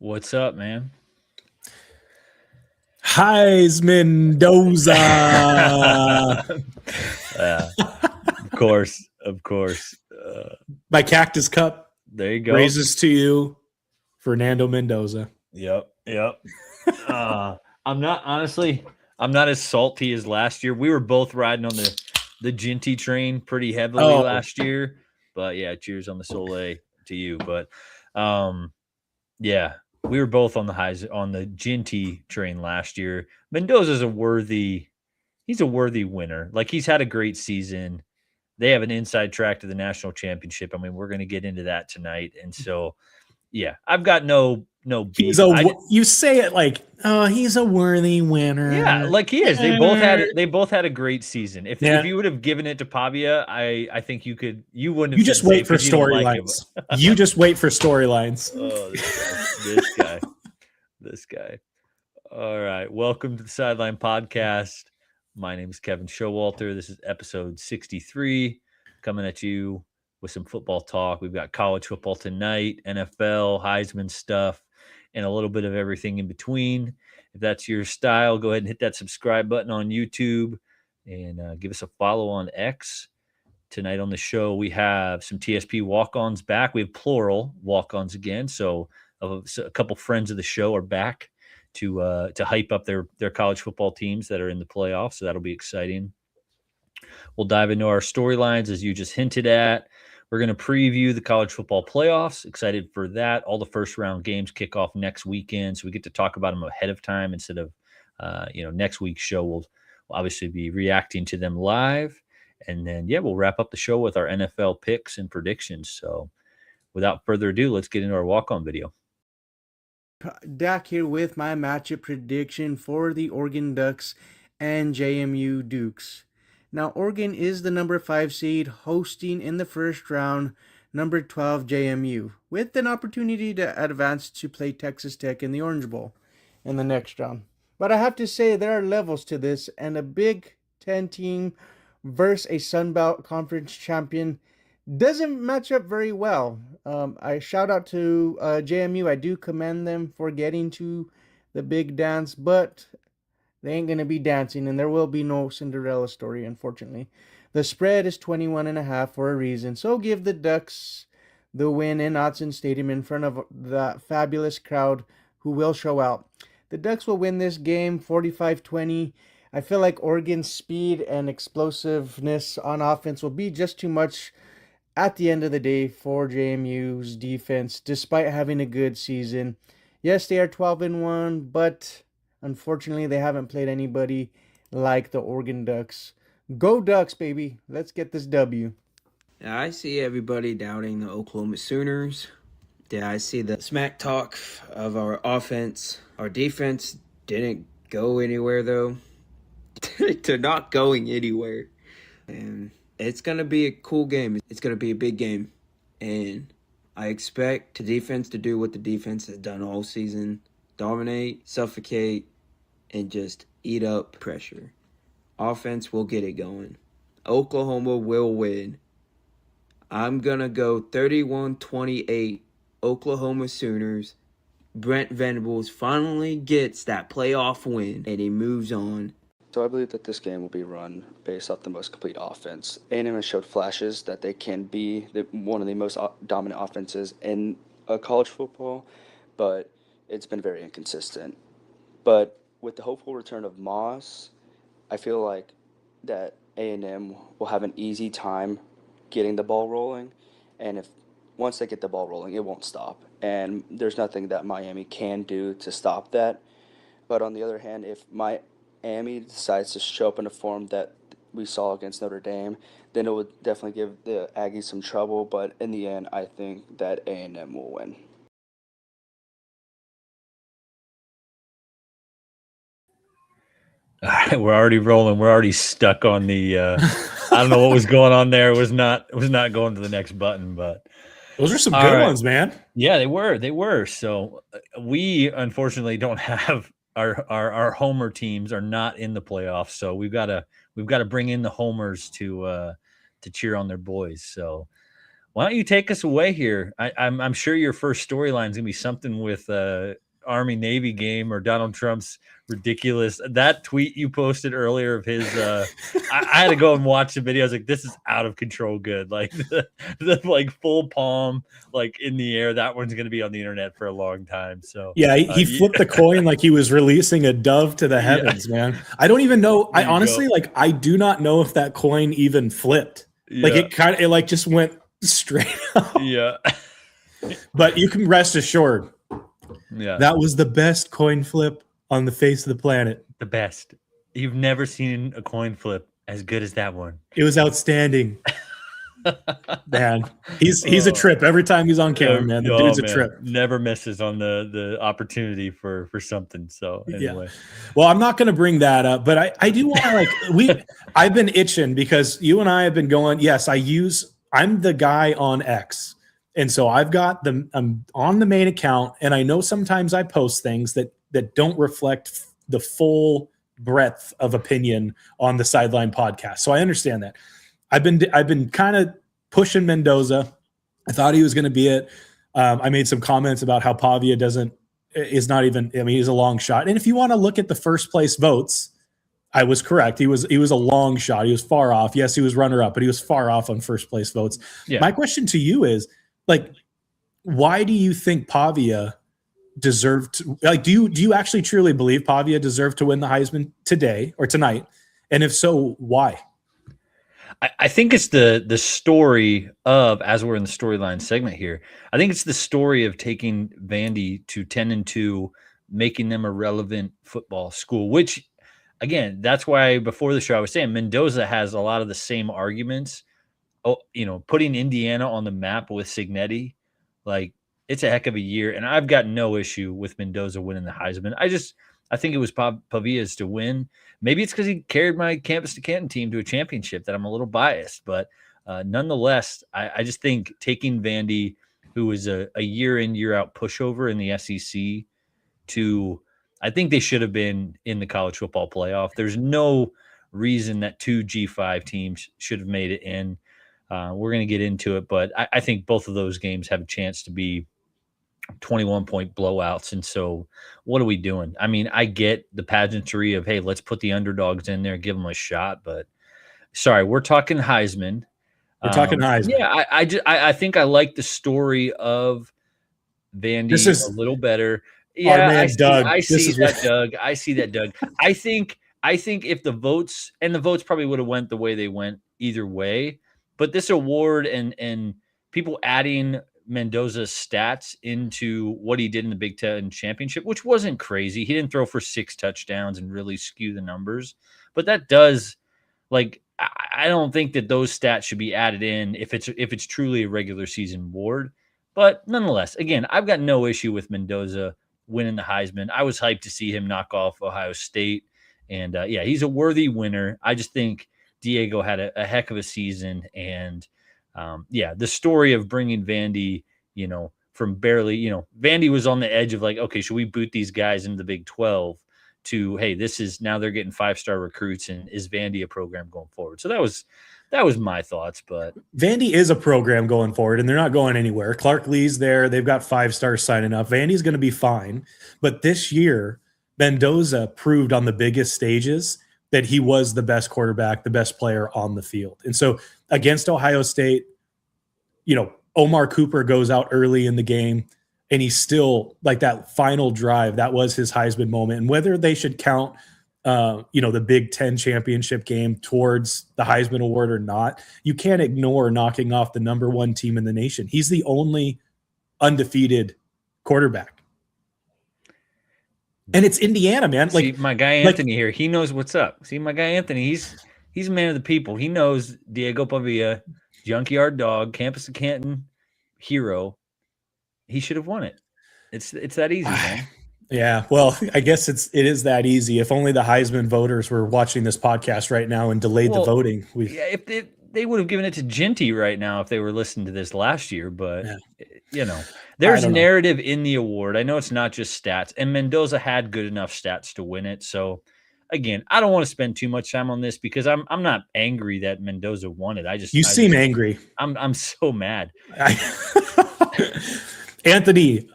What's up, man? Mendoza. Of course. My Cactus Cup There you go. raises to you, Fernando Mendoza. Yep. I'm not as salty as last year. We were both riding on the Ginty train pretty heavily last year. But yeah, cheers on the Soleil to you. But yeah, we were both on the Ginty train last year. Mendoza's a worthy winner. Like, he's had a great season. They have an inside track to the national championship. I mean, we're going to get into that tonight. And so, yeah, I've got no beef. You say it like, oh, he's a worthy winner. Yeah, like he is. They both had a great season. If you would have given it to Pavia, I think you wouldn't have. You just wait for storylines. You just wait for storylines. Oh, this guy. All right, welcome to the Sideline Podcast. My name is Kevin Showalter. This is episode 63, coming at you with some football talk. We've got college football tonight, NFL, Heisman stuff, and a little bit of everything in between. If that's your style, go ahead and hit that subscribe button on YouTube and give us a follow on X. Tonight on the show, we have some TSP Walk Ons back. We have plural Walk Ons again. So a couple friends of the show are back to hype up their college football teams that are in the playoffs. So that'll be exciting. We'll dive into our storylines, as you just hinted at. We're going to preview the college football playoffs. Excited for that. All the first round games kick off next weekend, so we get to talk about them ahead of time instead of next week's show. We'll obviously be reacting to them live, and then we'll wrap up the show with our NFL picks and predictions. So without further ado, let's get into our walk-on video. Dak here with my matchup prediction for the Oregon Ducks and JMU Dukes. Now, Oregon is the number 5 seed, hosting in the first round number 12 JMU, with an opportunity to advance to play Texas Tech in the Orange Bowl in the next round. But I have to say, there are levels to this, and a Big Ten team versus a Sun Belt Conference champion doesn't match up very well. I shout out to JMU. I do commend them for getting to the big dance, but they ain't going to be dancing, and there will be no Cinderella story, unfortunately. The spread is 21.5 for a reason, so give the Ducks the win in Autzen Stadium in front of that fabulous crowd who will show out. The Ducks will win this game 45-20. I feel like Oregon's speed and explosiveness on offense will be just too much at the end of the day for JMU's defense, despite having a good season. Yes, they are 12-1, but unfortunately they haven't played anybody like the Oregon Ducks. Go Ducks, baby. Let's get this W. I see everybody doubting the Oklahoma Sooners. I see the smack talk of our offense. Our defense didn't go anywhere, though. They're not going anywhere. And it's going to be a cool game. It's going to be a big game. And I expect the defense to do what the defense has done all season. Dominate, suffocate, and just eat up pressure. Offense will get it going. Oklahoma will win. I'm going to go 31-28 Oklahoma Sooners. Brent Venables finally gets that playoff win, and he moves on. So I believe that this game will be run based off the most complete offense. A&M has showed flashes that they can be one of the most dominant offenses in college football, but it's been very inconsistent. But with the hopeful return of Moss, I feel like that A&M will have an easy time getting the ball rolling, and once they get the ball rolling, it won't stop. And there's nothing that Miami can do to stop that. But on the other hand, if Miami decides to show up in a form that we saw against Notre Dame, then it would definitely give the Aggies some trouble. But in the end, I think that A&M will win. All right, we're already rolling. We're already stuck on the. I don't know what was going on there. It was not going to the next button, but those are some good ones, man. Yeah, they were. So we unfortunately don't have our homer teams are not in the playoffs. So we've got to bring in the homers to cheer on their boys. So why don't you take us away here? I'm sure your first storyline is gonna be something with Army Navy game or Donald Trump's ridiculous that tweet you posted earlier of his. I had to go and watch the video. I was like, this is out of control. Good, like the like full palm like in the air. That one's gonna be on the internet for a long time. So yeah, he flipped the coin like he was releasing a dove to the heavens, man. I don't even know. I honestly I do not know if that coin even flipped. Like it like just went straight up. Yeah. But you can rest assured. Yeah. That was the best coin flip on the face of the planet. The best. You've never seen a coin flip as good as that one. It was outstanding. Man, he's a trip every time he's on camera, man. The dude's a trip. Never misses on the opportunity for something. So anyway. Yeah. Well, I'm not going to bring that up, but I do want to I've been itching because you and I have been going, yes, I'm the guy on X. And so I'm on the main account, and I know sometimes I post things that don't reflect the full breadth of opinion on the Sideline podcast. So I understand that. I've been kind of pushing Mendoza. I thought he was going to be it. I made some comments about how Pavia is not even. I mean, he's a long shot. And if you want to look at the first place votes, I was correct. He was a long shot. He was far off. Yes, he was runner up, but he was far off on first place votes. Yeah. My question to you is, like, why do you think Pavia deserved to, like, do you actually truly believe Pavia deserved to win the Heisman today or tonight? And if so, why? I think it's the story of, as we're in the storyline segment here, I think it's the story of taking Vandy to 10-2, making them a relevant football school, which, again, that's why before the show I was saying Mendoza has a lot of the same arguments. Oh, putting Indiana on the map with Cignetti, like, it's a heck of a year. And I've got no issue with Mendoza winning the Heisman. I think it was Pavia's to win. Maybe it's because he carried my Campus to Canton team to a championship that I'm a little biased. But nonetheless, I just think taking Vandy, who was a year in, year out pushover in the SEC, I think they should have been in the college football playoff. There's no reason that two G5 teams should have made it in. We're going to get into it, but I think both of those games have a chance to be 21-point blowouts. And so what are we doing? I mean, I get the pageantry of, hey, let's put the underdogs in there, give them a shot. But sorry, we're talking Heisman. We're talking Heisman. Yeah, I think I like the story of Vandy a little better. Yeah, I see that, Doug. I think if the votes probably would have went the way they went either way, but this award and people adding Mendoza's stats into what he did in the Big Ten championship, which wasn't crazy. He didn't throw for 6 touchdowns and really skew the numbers, but that does, like, I don't think that those stats should be added in if it's truly a regular season award. But nonetheless, again, I've got no issue with Mendoza winning the Heisman. I was hyped to see him knock off Ohio State. And yeah, he's a worthy winner. I just think Diego had a heck of a season. And yeah, the story of bringing Vandy, from barely, Vandy was on the edge of like, okay, should we boot these guys into the Big 12 to, hey, now they're getting 5-star recruits, and is Vandy a program going forward? So that was my thoughts. But Vandy is a program going forward, and they're not going anywhere. Clark Lee's there. They've got 5 stars signing up. Vandy's going to be fine. But this year, Mendoza proved on the biggest stages that he was the best quarterback, the best player on the field. And so against Ohio State, Omar Cooper goes out early in the game, and he's still, like, that final drive, that was his Heisman moment. And whether they should count the Big Ten championship game towards the Heisman Award or not, you can't ignore knocking off the number 1 team in the nation. He's the only undefeated quarterback. And it's Indiana, man. See, my guy Anthony here, he knows what's up. See, my guy Anthony, he's a man of the people. He knows Diego Pavia, Junkyard Dog, Campus of Canton hero. He should have won it. It's that easy, man. Yeah, well, I guess it is that easy. If only the Heisman voters were watching this podcast right now and delayed the voting. Yeah, if they would have given it to Ginty right now if they were listening to this last year. But, there's narrative in the award. I know it's not just stats. And Mendoza had good enough stats to win it. So, again, I don't want to spend too much time on this because I'm not angry that Mendoza won it. You seem angry. I'm so mad. Anthony,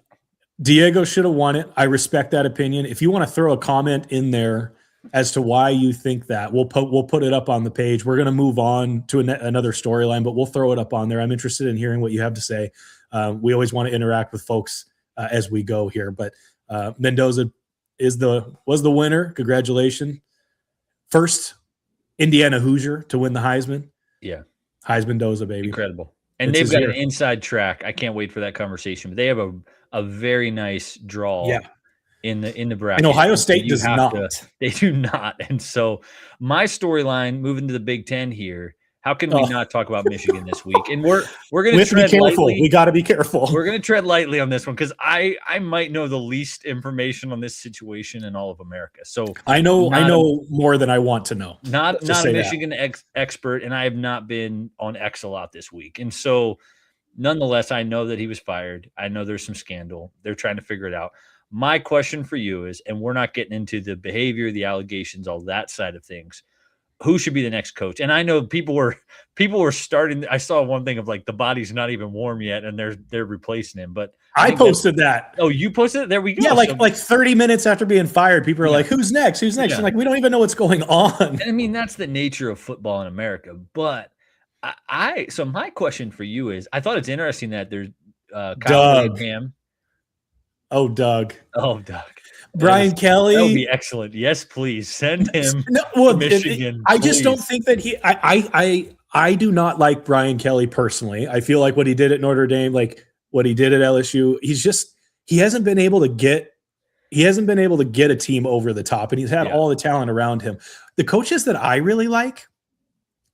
Diego should have won it. I respect that opinion. If you want to throw a comment in there as to why you think that, we'll put it up on the page. We're going to move on to another storyline, but we'll throw it up on there. I'm interested in hearing what you have to say. We always want to interact with folks as we go here, but Mendoza was the winner. Congratulations. First Indiana Hoosier to win the Heisman. Yeah. Heisman Doza, baby. Incredible. And they've got an inside track. I can't wait for that conversation. But they have a very nice draw in the bracket. And Ohio State does not. They do not. And so my storyline, moving to the Big Ten here, how can we not talk about Michigan this week? And we're going to tread lightly. We got to be careful. We're going to tread lightly on this one because I might know the least information on this situation in all of America. So I know more than I want to know. Not a Michigan expert, and I have not been on X a lot this week. And so nonetheless, I know that he was fired. I know there's some scandal. They're trying to figure it out. My question for you is, and we're not getting into the behavior, the allegations, all that side of things, who should be the next coach? And I know people were starting. I saw one thing of like the body's not even warm yet, and they're replacing him. But I posted that. Oh, you posted it? There we go. Yeah, like 30 minutes after being fired, people are like, "Who's next? Who's next?" Yeah. Like, we don't even know what's going on. And I mean, that's the nature of football in America. But so my question for you is, I thought it's interesting that there's Kyle Dillingham. Oh, Doug. Brian Kelly. That would be excellent. Yes, please send him to Michigan. I just don't think that I do not like Brian Kelly personally. I feel like what he did at Notre Dame, like what he did at LSU, he hasn't been able to get a team over the top, and he's had all the talent around him. The coaches that I really like,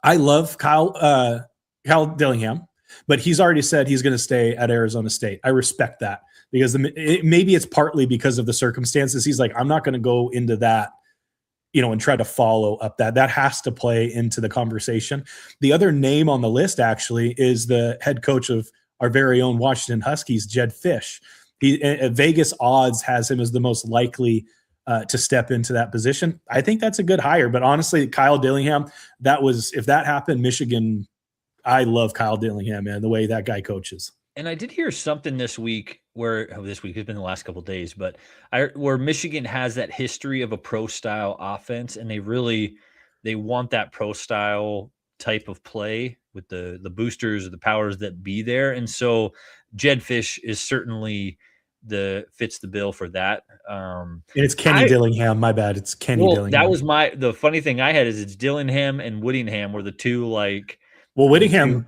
I love Kyle Dillingham, but he's already said he's going to stay at Arizona State. I respect that. Because maybe it's partly because of the circumstances. He's like, I'm not going to go into that, and try to follow up that. That has to play into the conversation. The other name on the list actually is the head coach of our very own Washington Huskies, Jed Fish. Vegas odds has him as the most likely to step into that position. I think that's a good hire. But honestly, Kyle Dillingham, if that happened, Michigan, I love Kyle Dillingham, man, the way that guy coaches. And I did hear something this week this week has been the last couple of days, but where Michigan has that history of a pro style offense, and they want that pro style type of play with the boosters or the powers that be there. And so Jed Fish is certainly fits the bill for that. And it's Kenny Dillingham. My bad. It's Kenny Dillingham. That was the funny thing I had is it's Dillingham and Whittingham were the two Whittingham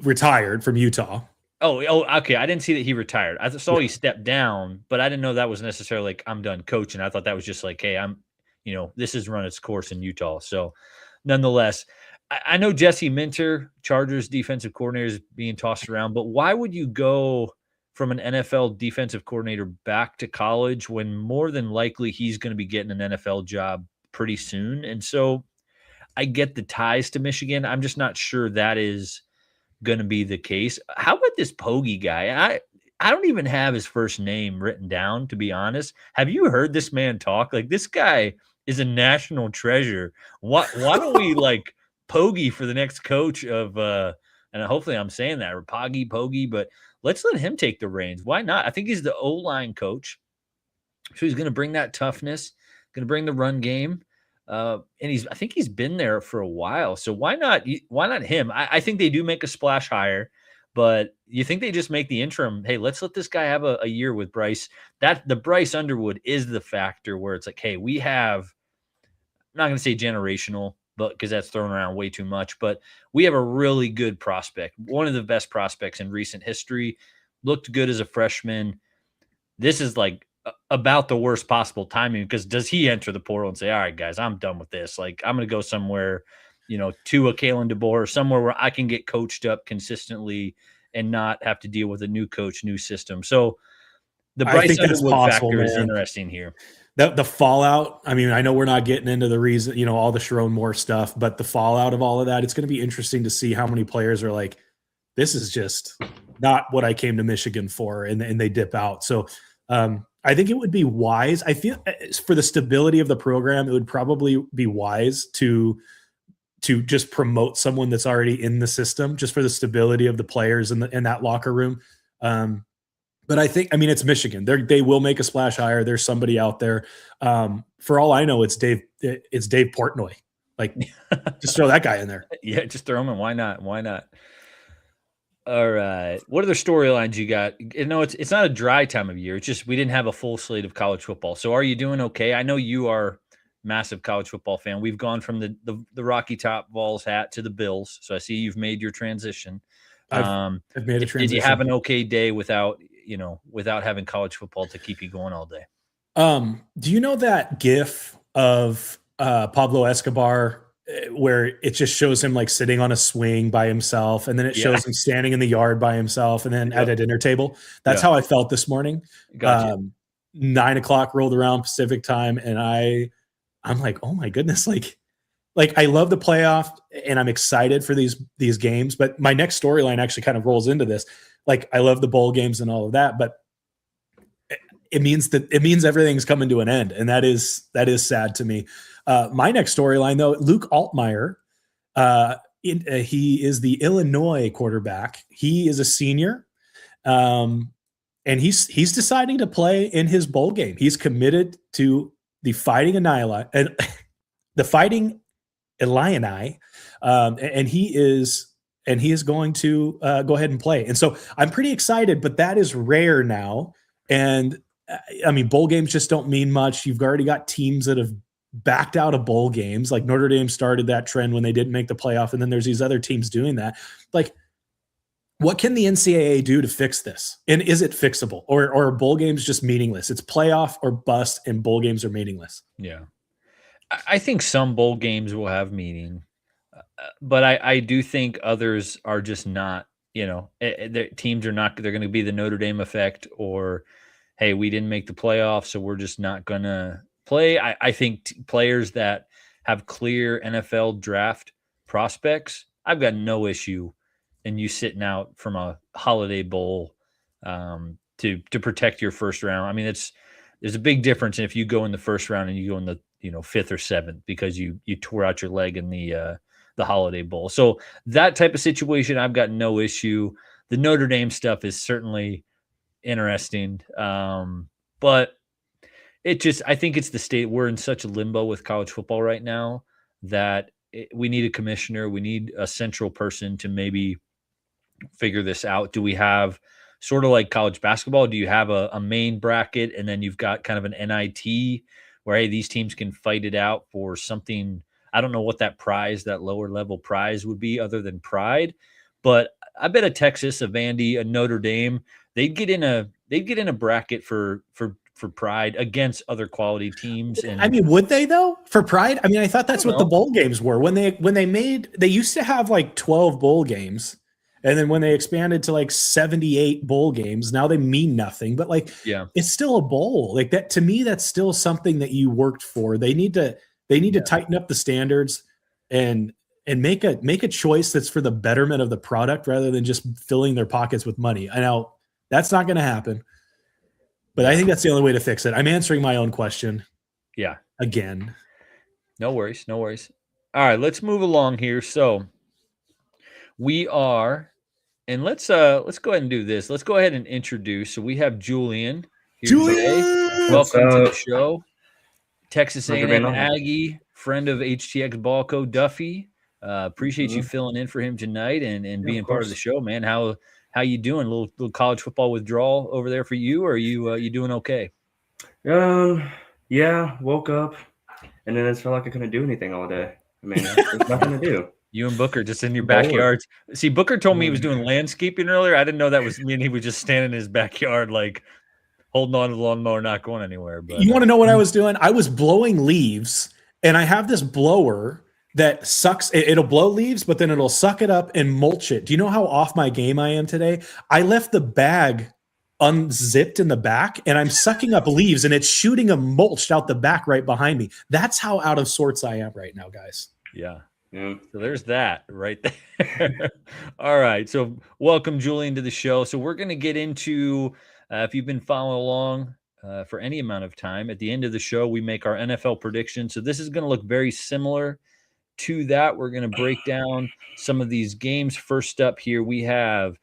retired from Utah. Oh, okay. I didn't see that he retired. I saw he stepped down, but I didn't know that was necessarily like I'm done coaching. I thought that was just like, hey, this has run its course in Utah. So, nonetheless, I know Jesse Minter, Chargers defensive coordinator, is being tossed around, but why would you go from an NFL defensive coordinator back to college when more than likely he's going to be getting an NFL job pretty soon? And so, I get the ties to Michigan. I'm just not sure that is going to be the case. How about this Poggi guy? I don't even have his first name written down, to be honest. Have you heard this man talk? Like, this guy is a national treasure. Why don't we like Poggi for the next coach of and hopefully I'm saying that, or Poggi, but let's let him take the reins. Why not? I think he's the O-line coach. So he's going to bring that toughness, going to bring the run game. And I think he's been there for a while. So why not him? I think they do make a splash hire, but you think they just make the interim? Hey, let's let this guy have a year with Bryce. The Bryce Underwood is the factor where it's like, hey, we have, I'm not going to say generational, but because that's thrown around way too much, but we have a really good prospect. One of the best prospects in recent history, looked good as a freshman. This is like about the worst possible timing, because does he enter the portal and say, all right, guys, I'm done with this. Like, I'm going to go somewhere, to a Kalen DeBoer, somewhere where I can get coached up consistently and not have to deal with a new coach, new system. So the Bryce Underwood factor is interesting here. The fallout, I mean, I know we're not getting into the reason, all the Sharon Moore stuff, but the fallout of all of that, it's going to be interesting to see how many players are like, this is just not what I came to Michigan for, and they dip out. So, I think it would be wise. I feel for the stability of the program, it would probably be wise to just promote someone that's already in the system, just for the stability of the players in that locker room. But I mean, it's Michigan. They will make a splash hire. There's somebody out there. For all I know, it's Dave Portnoy. Like, just throw that guy in there. Yeah, just throw him in. Why not? Why not? All right. What other storylines you got? It's not a dry time of year. It's just we didn't have a full slate of college football. So are you doing okay? I know you are massive college football fan. We've gone from the Rocky Top Vols hat to the Bills. So I see you've made your transition. I've made a transition. Did you have an okay day without having college football to keep you going all day? Do you know that GIF of Pablo Escobar where it just shows him like sitting on a swing by himself, and then it shows him standing in the yard by himself, and then at a dinner table? That's how I felt this morning. Gotcha. 9 o'clock rolled around Pacific time, and I'm like, oh my goodness, like I love the playoff and I'm excited for these games. But my next storyline actually kind of rolls into this. Like, I love the bowl games and all of that, but it means everything's coming to an end. And that is sad to me. My next storyline though, Luke Altmaier, he is the Illinois quarterback. He is a senior. And he's deciding to play in his bowl game. He's committed to the Fighting Illini, and he is going to go ahead and play. And so I'm pretty excited, but that is rare now. And I mean, bowl games just don't mean much. You've already got teams that have backed out of bowl games. Like Notre Dame started that trend when they didn't make the playoff. And then there's these other teams doing that. Like, what can the NCAA do to fix this? And is it fixable, or are bowl games just meaningless? It's playoff or bust, and bowl games are meaningless. Yeah. I think some bowl games will have meaning, but I do think others are just not, teams are not, they're going to be the Notre Dame effect, or, hey, we didn't make the playoffs, so we're just not going to play. I think players that have clear NFL draft prospects, I've got no issue in you sitting out from a Holiday Bowl to protect your first round. I mean, there's a big difference if you go in the first round and you go in the 5th or 7th because you tore out your leg in the Holiday Bowl. So that type of situation, I've got no issue. The Notre Dame stuff is certainly interesting, but I think it's the state. We're in such a limbo with college football right now that we need a commissioner. We need a central person to maybe figure this out. Do we have sort of like college basketball? Do you have a main bracket and then you've got kind of an NIT where, hey, these teams can fight it out for something? I don't know what that lower level prize would be other than pride, but I bet a Texas, a Vandy, a Notre Dame, they'd get in a bracket for pride against other quality teams. And I mean, would they though, for pride? I mean, I thought that's what the bowl games were when they used to have like 12 bowl games. And then when they expanded to like 78 bowl games, now they mean nothing, but like, it's still a bowl. Like that, to me, that's still something that you worked for. They need to tighten up the standards and make a choice that's for the betterment of the product rather than just filling their pockets with money. I know that's not going to happen, but I think that's the only way to fix it. I'm answering my own question. Yeah. Again. No worries. No worries. All right, let's move along here. So we are, and let's go ahead and do this. Let's go ahead and introduce. So we have Julian here today. Welcome to the show. Texas A&M Aggie, friend of HTX Balco, Duffy. Appreciate you filling in for him tonight and being part of the show, man. How you doing? A little college football withdrawal over there for you, or are you doing okay? Yeah, woke up and then it felt like I couldn't do anything all day. I mean, there's nothing to do. You and Booker just in your backyards. See, Booker told me he was doing landscaping earlier. I didn't know that was mean he was just standing in his backyard, like holding on to the lawnmower, not going anywhere. But you want to know what I was doing? I was blowing leaves, and I have this blower that sucks. It'll blow leaves, but then it'll suck it up and mulch it. Do you know how off my game I am today? I left the bag unzipped in the back, and I'm sucking up leaves, and it's shooting a mulch out the back right behind me. That's how out of sorts I am right now, guys. Yeah. So there's that right there. All right. So welcome, Julian, to the show. So we're going to get into, if you've been following along, for any amount of time. At the end of the show, we make our NFL prediction. So this is going to look very similar to that. We're going to break down some of these games. First up here, we have,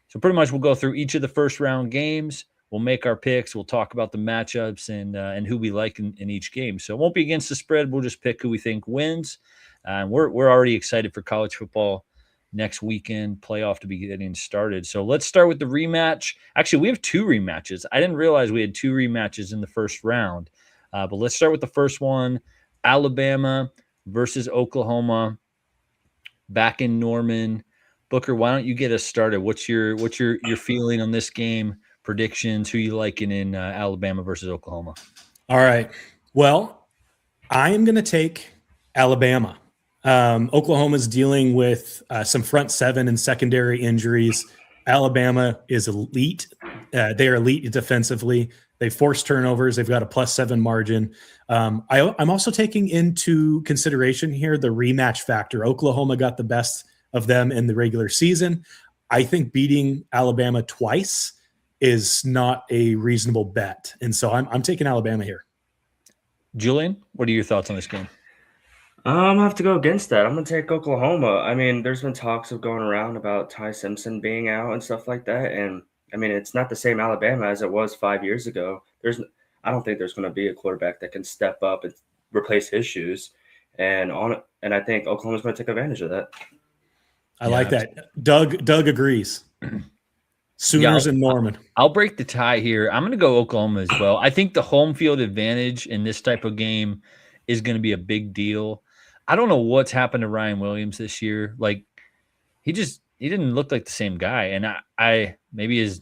so pretty much we'll go through each of the first round games. We'll make our picks. We'll talk about the matchups and who we like in each game. So it won't be against the spread. We'll just pick who we think wins. We're already excited for college football next weekend, playoff to be getting started. So let's start with the rematch. Actually, we have 2 rematches. I didn't realize we had 2 rematches in the first round. But let's start with the first one, Alabama versus Oklahoma, back in Norman. Booker, why don't you get us started? What's your feeling on this game? Predictions? Who you liking in Alabama versus Oklahoma? All right. Well, I am going to take Alabama. Oklahoma's dealing with some front 7 and secondary injuries. Alabama is elite. They are elite defensively. They force turnovers. They've got a +7 margin. I'm also taking into consideration here the rematch factor. Oklahoma got the best of them in the regular season. I think beating Alabama twice is not a reasonable bet. And so I'm taking Alabama here. Julian, what are your thoughts on this game? I'm gonna have to go against that. I'm gonna take Oklahoma. I mean, there's been talks of going around about Ty Simpson being out and stuff like that, and I mean, it's not the same Alabama as it was 5 years ago. I don't think there's going to be a quarterback that can step up and replace his shoes, and I think Oklahoma's going to take advantage of that. I like that. Doug agrees. Sooners and Norman. I'll break the tie here. I'm going to go Oklahoma as well. I think the home field advantage in this type of game is going to be a big deal. I don't know what's happened to Ryan Williams this year. Like he didn't look like the same guy. And I maybe is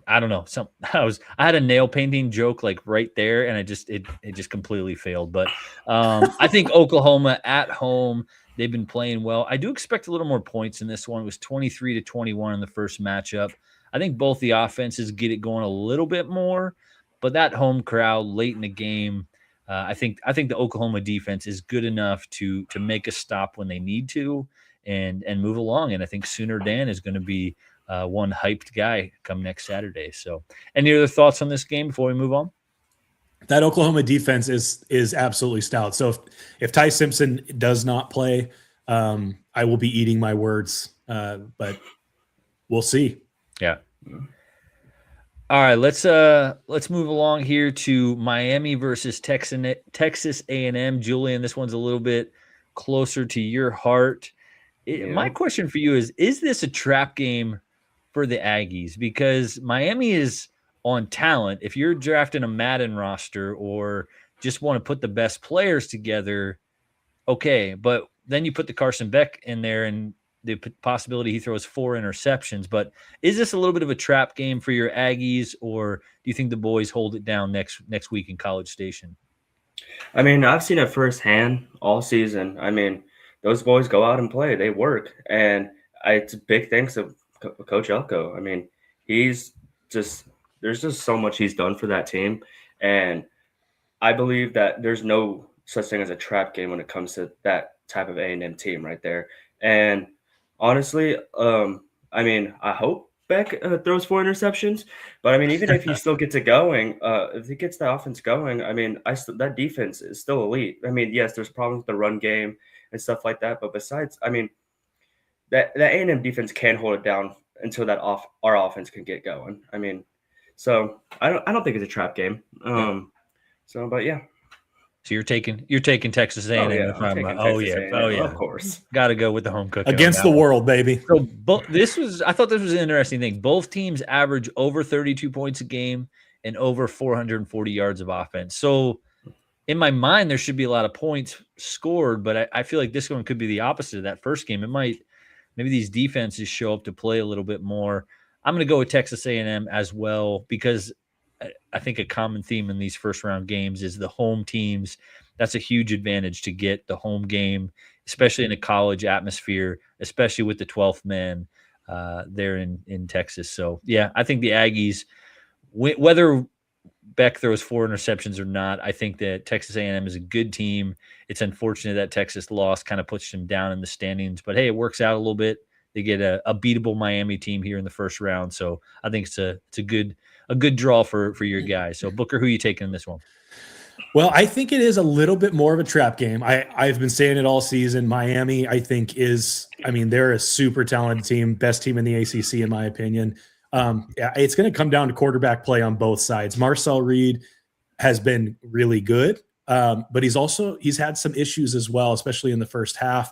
I don't know. I had a nail painting joke like right there, and it just completely failed. But I think Oklahoma at home, they've been playing well. I do expect a little more points in this one. It was 23-21 in the first matchup. I think both the offenses get it going a little bit more, but that home crowd late in the game, I think the Oklahoma defense is good enough to make a stop when they need to and move along. And I think Sooner Dan is going to be one hyped guy come next Saturday. So, any other thoughts on this game before we move on? That Oklahoma defense is absolutely stout. So if Ty Simpson does not play, I will be eating my words. But we'll see. Yeah. All right, let's move along here to Miami versus Texas A&M. Julian, this one's a little bit closer to your heart. My question for you is this a trap game for the Aggies? Because Miami is on talent. If you're drafting a Madden roster or just want to put the best players together, okay. But then you put the Carson Beck in there and the possibility he throws 4 interceptions. But is this a little bit of a trap game for your Aggies, or do you think the boys hold it down next week in College Station? I mean, I've seen it firsthand all season. I mean, those boys go out and play. They work. And it's a big thanks to Coach Elko. I mean, there's just so much he's done for that team. And I believe that there's no such thing as a trap game when it comes to that type of A&M team right there. And honestly, I mean, I hope Beck throws 4 interceptions, but I mean, even if he still gets it going, if he gets the offense going, I mean, that defense is still elite. I mean, yes, there's problems with the run game and stuff like that, but besides, I mean, that A&M defense can hold it down until our offense can get going. I mean, so I don't think it's a trap game. But yeah. So you're taking Texas A&M. Of course. Got to go with the home cooking against the world, baby. So I thought this was an interesting thing. Both teams average over 32 points a game and over 440 yards of offense. So in my mind, there should be a lot of points scored, but I feel like this one could be the opposite of that first game. Maybe these defenses show up to play a little bit more. I'm going to go with Texas A&M as well, because I think a common theme in these first round games is the home teams. That's a huge advantage to get the home game, especially in a college atmosphere, especially with the 12th man there in Texas. So yeah, I think the Aggies, whether Beck throws 4 interceptions or not, I think that Texas A&M is a good team. It's unfortunate that Texas loss kind of puts them down in the standings, but hey, it works out a little bit. They get a beatable Miami team here in the first round. So I think it's a good a good draw for your guys. So Booker, who are you taking in this one? Well, I think it is a little bit more of a trap game. I've been saying it all season. Miami, I think, they're a super talented team, best team in the ACC, in my opinion. It's going to come down to quarterback play on both sides. Marcel Reed has been really good, but he's had some issues as well, especially in the first half.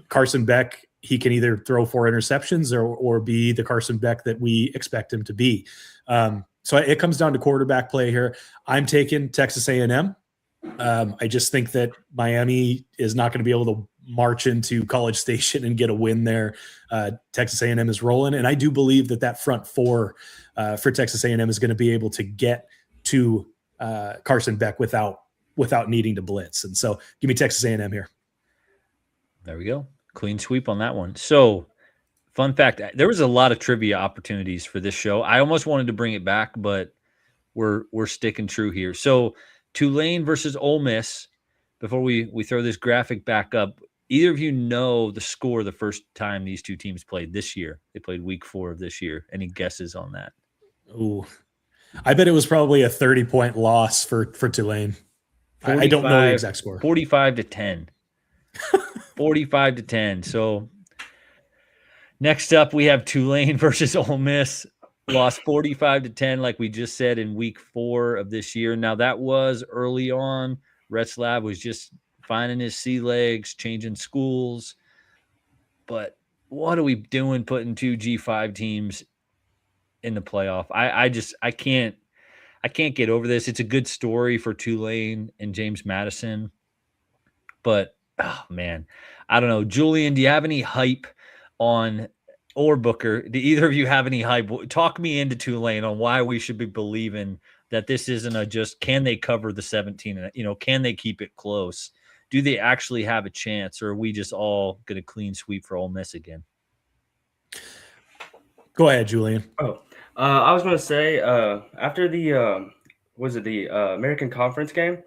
Carson Beck, he can either throw 4 interceptions or be the Carson Beck that we expect him to be. So it comes down to quarterback play here. I'm taking Texas A&M. I just think that Miami is not going to be able to march into College Station and get a win there. Texas A&M is rolling, and I do believe that front four for Texas A&M is going to be able to get to Carson Beck without needing to blitz. And so give me Texas A&M here. There we go. Clean sweep on that one. So fun fact, there was a lot of trivia opportunities for this show. I almost wanted to bring it back, but we're sticking true here. So Tulane versus Ole Miss, before we throw this graphic back up, either of you know the score the first time these two teams played this year? They played week 4 of this year. Any guesses on that? Ooh, I bet it was probably a 30-point loss for Tulane. I don't know the exact score. 45-10. 45-10. So next up, we have Tulane versus Ole Miss. Lost 45-10, like we just said, in week 4 of this year. Now, that was early on. Retzlaff was just finding his sea legs, changing schools. But what are we doing putting 2 G5 teams in the playoff? I can't get over this. It's a good story for Tulane and James Madison. But, oh, man, I don't know. Julian, do you have any hype on – or Booker, do either of you have any hype? Talk me into Tulane on why we should be believing that this isn't a just can they cover the 17? Can they keep it close? Do they actually have a chance, or are we just all going to clean sweep for Ole Miss again? Go ahead, Julian. I was going to say after the American Conference game,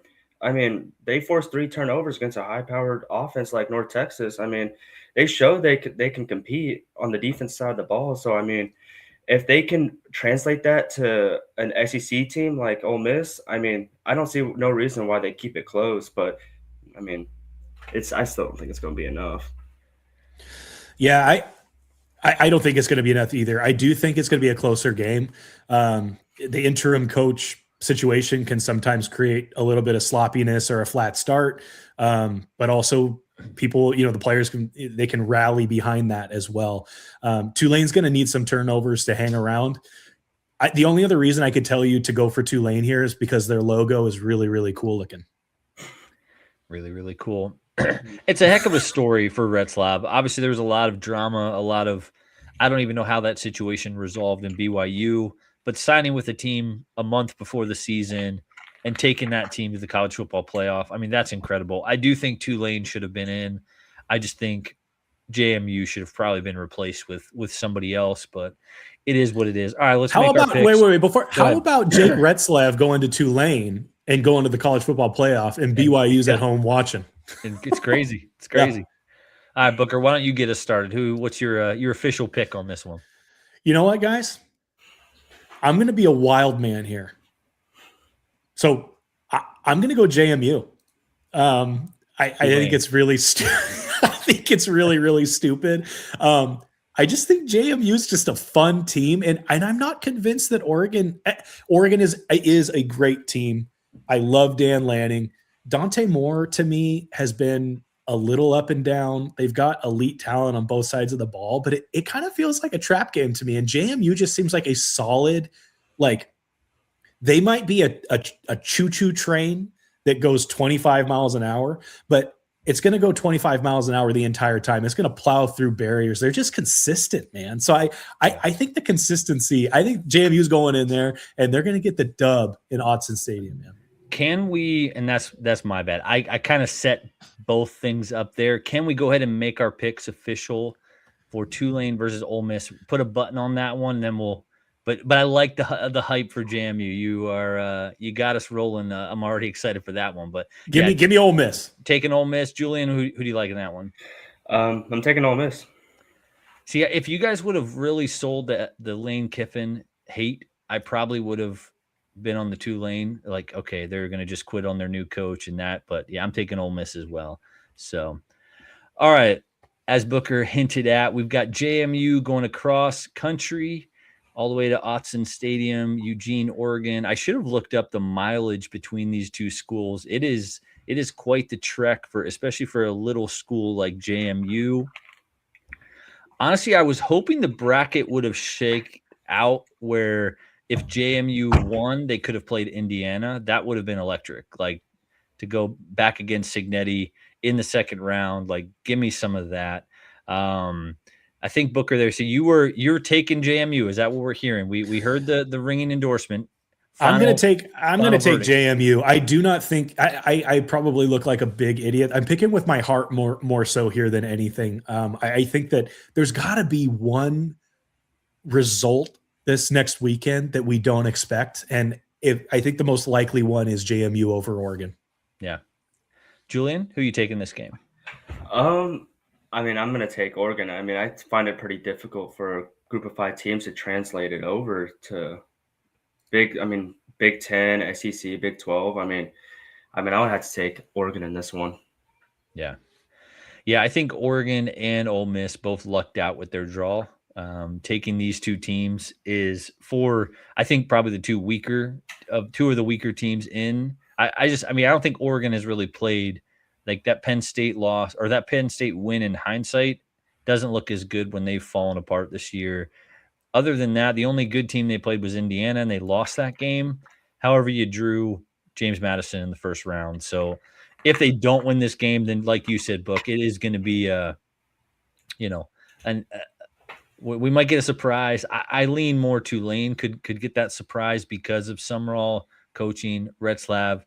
I mean, they forced 3 turnovers against a high-powered offense like North Texas. I mean, they showed they can compete on the defense side of the ball. So, I mean, if they can translate that to an SEC team like Ole Miss, I mean, I don't see no reason why they keep it close. But, I mean, I still don't think it's going to be enough. Yeah, I don't think it's going to be enough either. I do think it's going to be a closer game. The interim coach situation can sometimes create a little bit of sloppiness or a flat start. But also people, the players can rally behind that as well. Tulane's going to need some turnovers to hang around. The only other reason I could tell you to go for Tulane here is because their logo is really, really cool looking. Really, really cool. It's a heck of a story for Retzlaff. Obviously, there was a lot of drama, I don't even know how that situation resolved in BYU, but signing with a team a month before the season and taking that team to the college football playoff, I mean, that's incredible. I do think Tulane should have been in. I just think JMU should have probably been replaced with somebody else, but it is what it is. All right, let's make our picks. Wait. How about Jake Retzlaff going to Tulane and going to the college football playoff and BYU's at home watching? It's crazy. It's crazy. Yeah. All right, Booker, why don't you get us started? What's your official pick on this one? You know what, guys? I'm going to be a wild man here. So I'm going to go JMU. I think it's really I think it's really, really stupid. I just think JMU is just a fun team, and I'm not convinced that Oregon is a great team. I love Dan Lanning. Dante Moore, to me, has been a little up and down. They've got elite talent on both sides of the ball, but it kind of feels like a trap game to me. And JMU just seems like a solid, they might be a choo-choo train that goes 25 miles an hour, but it's going to go 25 miles an hour the entire time. It's going to plow through barriers. They're just consistent, man. So I think the consistency, I think JMU's going in there and they're going to get the dub in Autzen Stadium, man. Can we, and that's my bad. I kind of set both things up there. Can we go ahead and make our picks official for Tulane versus Ole Miss? Put a button on that one, and then we'll. But I like the hype for JMU. You got us rolling. I'm already excited for that one. But give me Ole Miss. Taking Ole Miss, Julian. Who do you like in that one? I'm taking Ole Miss. See, if you guys would have really sold the Lane Kiffin hate I probably would have been on the Tulane, like, okay, they're going to just quit on their new coach and that. But yeah, I'm taking Ole Miss as well. So, all right. As Booker hinted at, we've got JMU going across country all the way to Autzen Stadium, Eugene, Oregon. I should have looked up the mileage between these two schools. It is quite the trek especially for a little school like JMU. Honestly, I was hoping the bracket would have shake out where if JMU won, they could have played Indiana. That would have been electric. Like, to go back against Signetti in the second round, like, give me some of that. I think Booker there. So you're taking JMU. Is that what we're hearing? We heard the ringing endorsement. I'm gonna take verdict. JMU. I do not think I probably look like a big idiot. I'm picking with my heart more so here than anything. I think that there's got to be one result this next weekend that we don't expect, and I think the most likely one is JMU over Oregon. Yeah, Julian, who are you taking this game? I mean, I'm gonna take Oregon. I mean, I find it pretty difficult for a group of 5 teams to translate it over to Big 10, SEC, Big 12. I mean, I would have to take Oregon in this one. Yeah. Yeah, I think Oregon and Ole Miss both lucked out with their draw. Taking these two teams is I think probably two of the weaker teams in. I don't think Oregon has really played like that Penn State loss or that Penn State win in hindsight doesn't look as good when they've fallen apart this year. Other than that, the only good team they played was Indiana, and they lost that game. However, you drew James Madison in the first round. So if they don't win this game, then like you said, Book, it is going to be we might get a surprise. I lean more Tulane could get that surprise because of Summerall coaching, Retzlaff.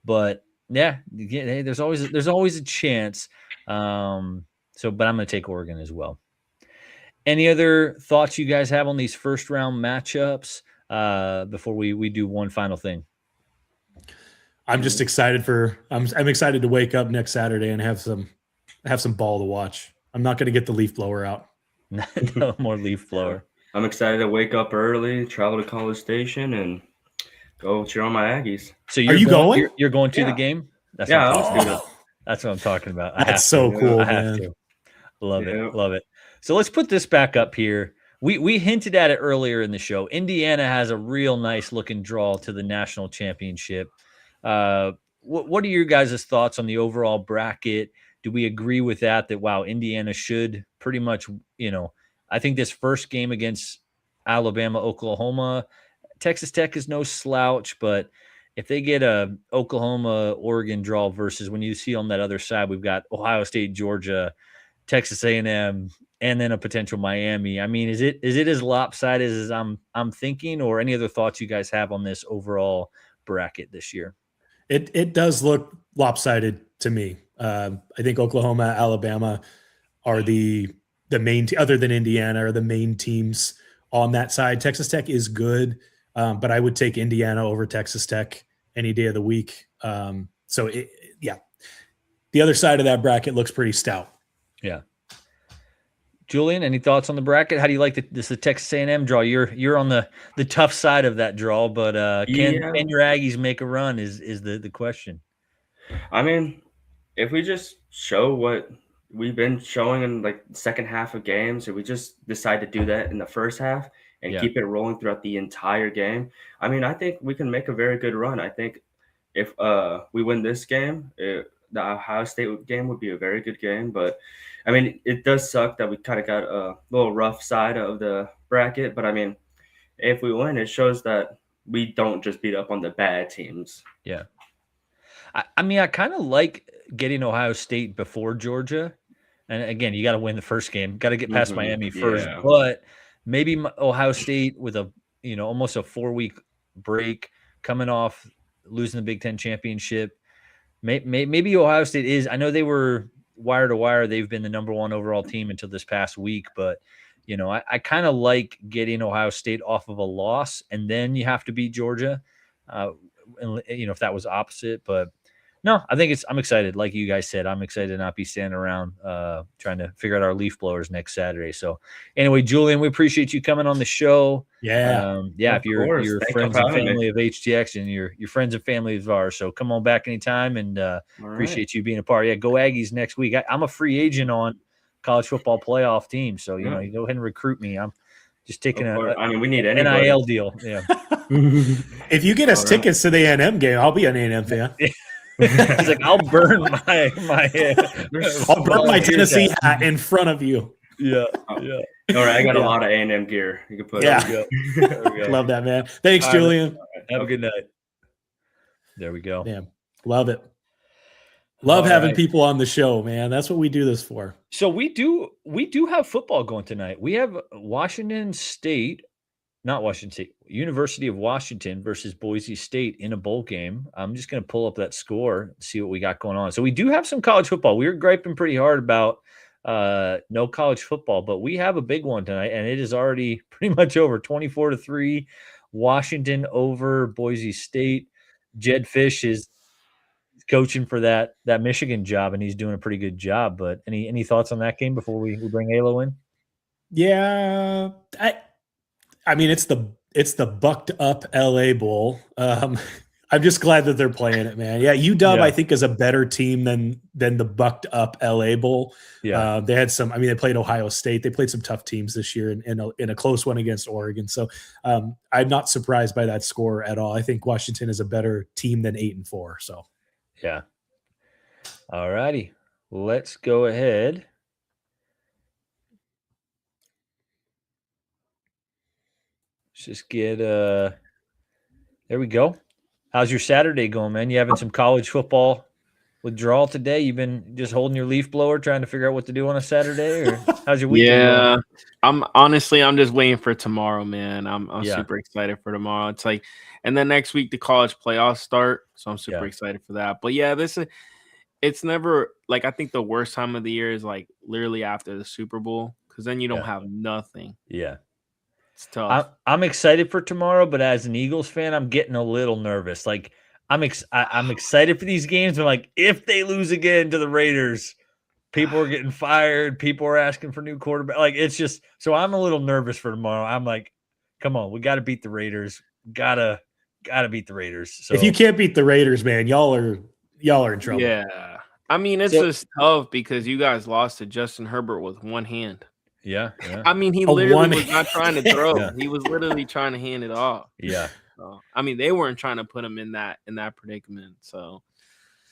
But yeah, hey, there's always a chance. But I'm going to take Oregon as well. Any other thoughts you guys have on these first round matchups before we do one final thing? I'm just excited I'm excited to wake up next Saturday and have some ball to watch. I'm not going to get the leaf blower out. No more leaf blower. I'm excited to wake up early, travel to College Station, and go cheer on my Aggies. So are you going? You're going to the game? That's what I'm talking about. That's so cool, I have man. to. Love it. So let's put this back up here. We hinted at it earlier in the show. Indiana has a real nice looking draw to the national championship. What are your guys' thoughts on the overall bracket? Do we agree with that wow, Indiana should pretty much, I think this first game against Alabama, Oklahoma, Texas Tech is no slouch, but if they get a Oklahoma, Oregon draw versus when you see on that other side, we've got Ohio State, Georgia, Texas A&M, and then a potential Miami. I mean, is it as lopsided as I'm thinking, or any other thoughts you guys have on this overall bracket this year? It does look lopsided to me. I think Oklahoma, Alabama are the main other than Indiana are the main teams on that side. Texas Tech is good, but I would take Indiana over Texas Tech any day of the week. The other side of that bracket looks pretty stout. Yeah. Julian, any thoughts on the bracket? How do you like the Texas A&M draw? You're on the tough side of that draw, but can your Aggies make a run is the question. I mean, if we just show what we've been showing in like the second half of games, if we just decide to do that in the first half and keep it rolling throughout the entire game, I mean, I think we can make a very good run. I think if we win this game, the Ohio State game would be a very good game. But, I mean, it does suck that we kind of got a little rough side of the bracket. But, I mean, if we win, it shows that we don't just beat up on the bad teams. Yeah. I mean, I kind of like getting Ohio State before Georgia. And, again, you got to win the first game. Got to get past Miami first. Yeah. But maybe Ohio State with almost a 4-week break coming off losing the Big Ten championship. Maybe Ohio State is. I know they were wire to wire. They've been the number 1 overall team until this past week. But, I kind of like getting Ohio State off of a loss, and then you have to beat Georgia. If that was opposite. But No, I think I'm excited. Like you guys said, I'm excited to not be standing around trying to figure out our leaf blowers next Saturday. So anyway, Julian, we appreciate you coming on the show. Yeah. Yeah, Of if course. you're Thanks friends for and having me. family of HTX and you're friends and family of ours. So come on back anytime and All right. appreciate you being a part. Yeah, go Aggies next week. I'm a free agent on college football playoff team. So, you go ahead and recruit me. I'm just taking Of a course. I mean, we need anybody. NIL deal. Yeah. If you get us All right. tickets to the A&M game, I'll be an A&M fan. He's like, I'll burn my I'll burn my Tennessee hat in front of you. Yeah. All right, I got a lot of A&M gear. You can put Yeah. it. Love that, man. Thanks, All right. Julian. Have a good night. There we go. Yeah, love it. Love All having right. people on the show, man. That's what we do this for. So we do have football going tonight. We have University of Washington versus Boise State in a bowl game. I'm just going to pull up that score and see what we got going on. So we do have some college football. We were griping pretty hard about no college football, but we have a big one tonight, and it is already pretty much over 24-3. Washington over Boise State. Jed Fish is coaching for that Michigan job, and he's doing a pretty good job. But any thoughts on that game before we bring Alo in? Yeah, I mean it's the bucked up LA Bowl. I'm just glad that they're playing it, man. Yeah, UW I think is a better team than the bucked up LA Bowl. Yeah, they had some. I mean, they played Ohio State. They played some tough teams this year in a close one against Oregon. So I'm not surprised by that score at all. I think Washington is a better team than 8-4. So yeah. All righty, let's go ahead. Let's just get there we go. How's your Saturday going, man? You having some college football withdrawal today? You've been just holding your leaf blower trying to figure out what to do on a Saturday, or how's your weekend going? I'm just waiting for tomorrow, man. I'm super excited for tomorrow. It's like, and then next week the college playoffs start, so I'm super excited for that. But yeah, it's never like, I think the worst time of the year is like literally after the Super Bowl, because then you don't have nothing. Yeah. It's tough. I'm excited for tomorrow, but as an Eagles fan, I'm getting a little nervous. Like I'm excited for these games, but like if they lose again to the Raiders, people are getting fired. People are asking for new quarterback. Like it's just so I'm a little nervous for tomorrow. I'm like, come on, we got to beat the Raiders. Gotta beat the Raiders. So if you can't beat the Raiders, man, y'all are in trouble. Yeah, I mean it's just tough because you guys lost to Justin Herbert with one hand. Yeah. I mean, he literally was not trying to throw. Yeah. He was literally trying to hand it off. Yeah. So, I mean, they weren't trying to put him in that predicament. So,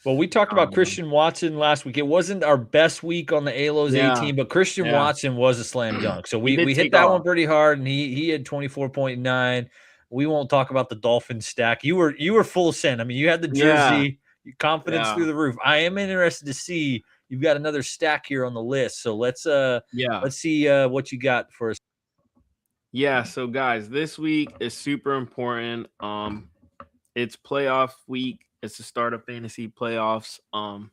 well, we talked about Christian Watson last week. It wasn't our best week on the ALO's 18, but Christian Watson was a slam dunk. So we hit that one pretty hard, and he had 24.9. We won't talk about the Dolphins stack. You were full send. I mean, you had the jersey, confidence through the roof. I am interested to see. You've got another stack here on the list, so let's see what you got for us. Yeah, so guys, this week is super important. It's playoff week. It's the start of fantasy playoffs.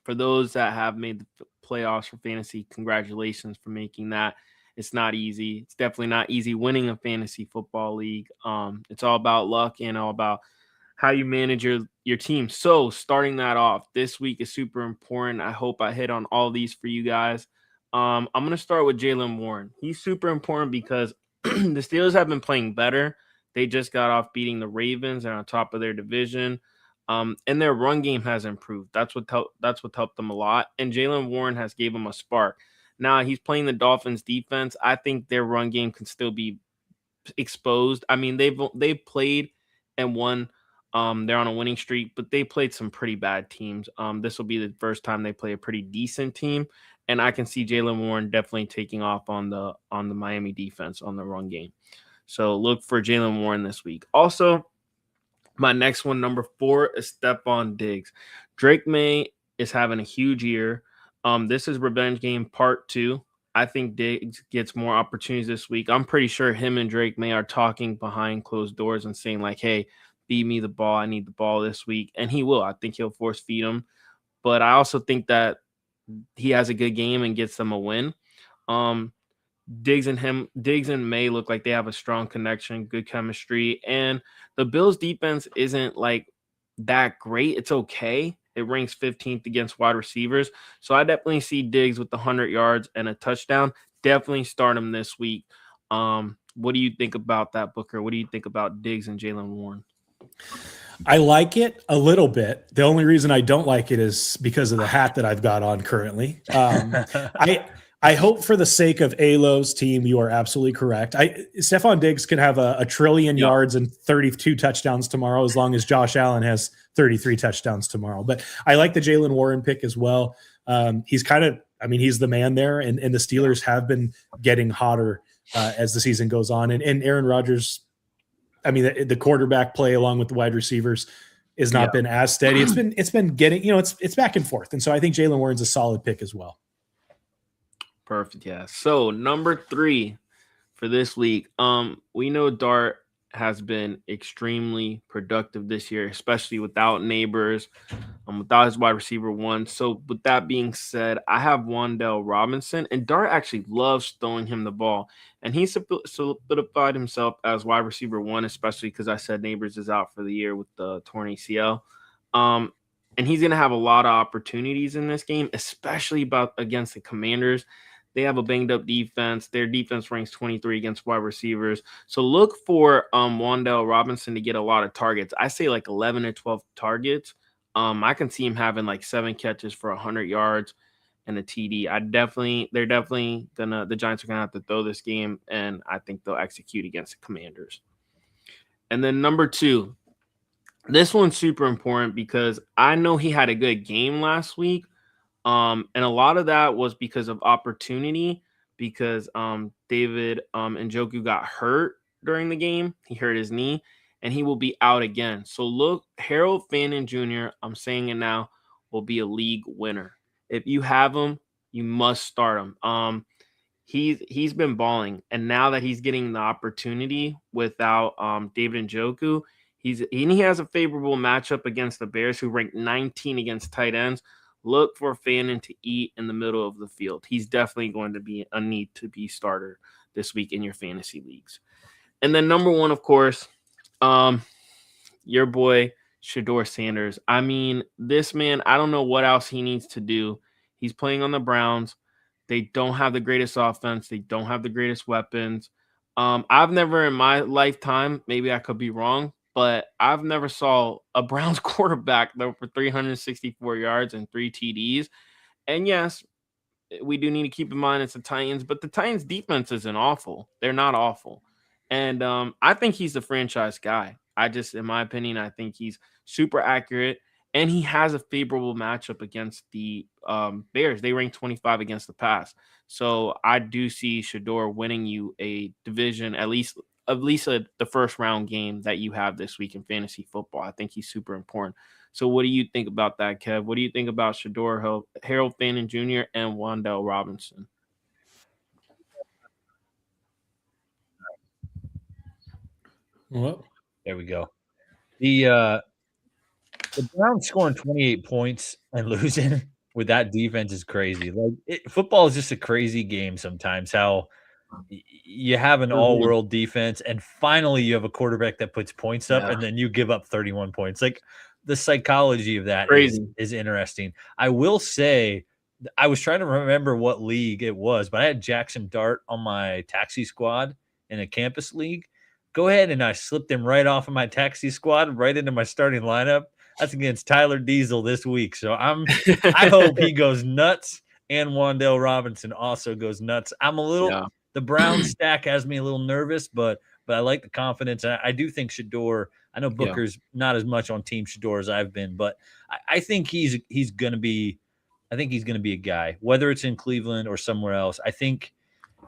For those that have made the playoffs for fantasy, congratulations for making that. It's not easy. It's definitely not easy winning a fantasy football league. It's all about luck and all about how you manage your team. So starting that off, this week is super important. I hope I hit on all these for you guys. I'm going to start with Jaylen Warren. He's super important because the Steelers have been playing better. They just got off beating the Ravens and on top of their division. And their run game has improved. That's what helped them a lot. And Jaylen Warren has gave them a spark. Now he's playing the Dolphins defense. I think their run game can still be exposed. I mean, they've played and won. They're on a winning streak, but they played some pretty bad teams. This will be the first time they play a pretty decent team, and I can see Jaylen Warren definitely taking off on the Miami defense on the run game. So look for Jaylen Warren this week. Also, my next one, number 4, is Stephon Diggs. Drake May is having a huge year. This is revenge game part 2. I think Diggs gets more opportunities this week. I'm pretty sure him and Drake May are talking behind closed doors and saying like, hey, feed me the ball. I need the ball this week. And he will. I think he'll force feed him. But I also think that he has a good game and gets them a win. Diggs and May look like they have a strong connection, good chemistry. And the Bills defense isn't like that great. It's okay. It ranks 15th against wide receivers. So I definitely see Diggs with the 100 yards and a touchdown. Definitely start him this week. What do you think about that, Booker? What do you think about Diggs and Jaylen Warren? I like it a little bit. The only reason I don't like it is because of the hat that I've got on currently. I hope for the sake of Alo's team, you are absolutely correct. Stephon Diggs can have a trillion yards and 32 touchdowns tomorrow as long as Josh Allen has 33 touchdowns tomorrow. But I like the Jaylen Warren pick as well. He's he's the man there, and the Steelers have been getting hotter as the season goes on. And Aaron Rodgers, the quarterback play along with the wide receivers has not been as steady. It's been getting, it's back and forth. And so I think Jaylen Warren's a solid pick as well. Perfect. Yeah. So number 3 for this week. We know Dart has been extremely productive this year, especially without Neighbors, without his wide receiver 1. So with that being said, I have Wan'Dale Robinson, and Dart actually loves throwing him the ball, and he solidified himself as wide receiver 1, especially because I said Neighbors is out for the year with the torn ACL. And he's going to have a lot of opportunities in this game, especially against the Commanders. They have a banged up defense. Their defense ranks 23 against wide receivers. So look for Wan'Dale Robinson to get a lot of targets. I say like 11 or 12 targets. I can see him having like 7 catches for 100 yards and a TD. The Giants are gonna have to throw this game, and I think they'll execute against the Commanders. And then number 2, this one's super important because I know he had a good game last week. And a lot of that was because of opportunity, because David Njoku got hurt during the game. He hurt his knee, and he will be out again. So look, Harold Fannin Jr., I'm saying it now, will be a league winner. If you have him, you must start him. He's been balling, and now that he's getting the opportunity without David Njoku, he has a favorable matchup against the Bears, who rank 19 against tight ends. Look for Fannin to eat in the middle of the field. He's definitely going to be a need to be starter this week in your fantasy leagues. And then number 1, of course, your boy Shedeur Sanders. This man, I don't know what else he needs to do. He's playing on the Browns. They don't have the greatest offense. They don't have the greatest weapons. I've never in my lifetime, maybe I could be wrong, but I've never saw a Browns quarterback throw for 364 yards and 3 TDs. And yes, we do need to keep in mind it's the Titans, but the Titans defense isn't awful. They're not awful. And I think he's the franchise guy. In my opinion, I think he's super accurate, and he has a favorable matchup against the Bears. They rank 25 against the pass. So I do see Shedeur winning you a division, at least the first round game that you have this week in fantasy football. I think he's super important. So what do you think about that, Kev? What do you think about Shedeur, Harold Fannin Jr., and Wan'Dale Robinson? Well, there we go. The Browns scoring 28 points and losing with that defense is crazy. Football is just a crazy game sometimes. How you have an all-world defense, and finally you have a quarterback that puts points up, and then you give up 31 points. Like, the psychology of that is interesting. I will say, I was trying to remember what league it was, but I had Jackson Dart on my taxi squad in a campus league. Go ahead, and I slipped him right off of my taxi squad right into my starting lineup. That's against Tyler Diesel this week. So I hope he goes nuts, and Wan'Dale Robinson also goes nuts. I'm a little the Brown stack has me a little nervous, but I like the confidence. And I do think Shedeur, I know Booker's not as much on Team Shedeur as I've been, but I think he's gonna be a guy, whether it's in Cleveland or somewhere else. I think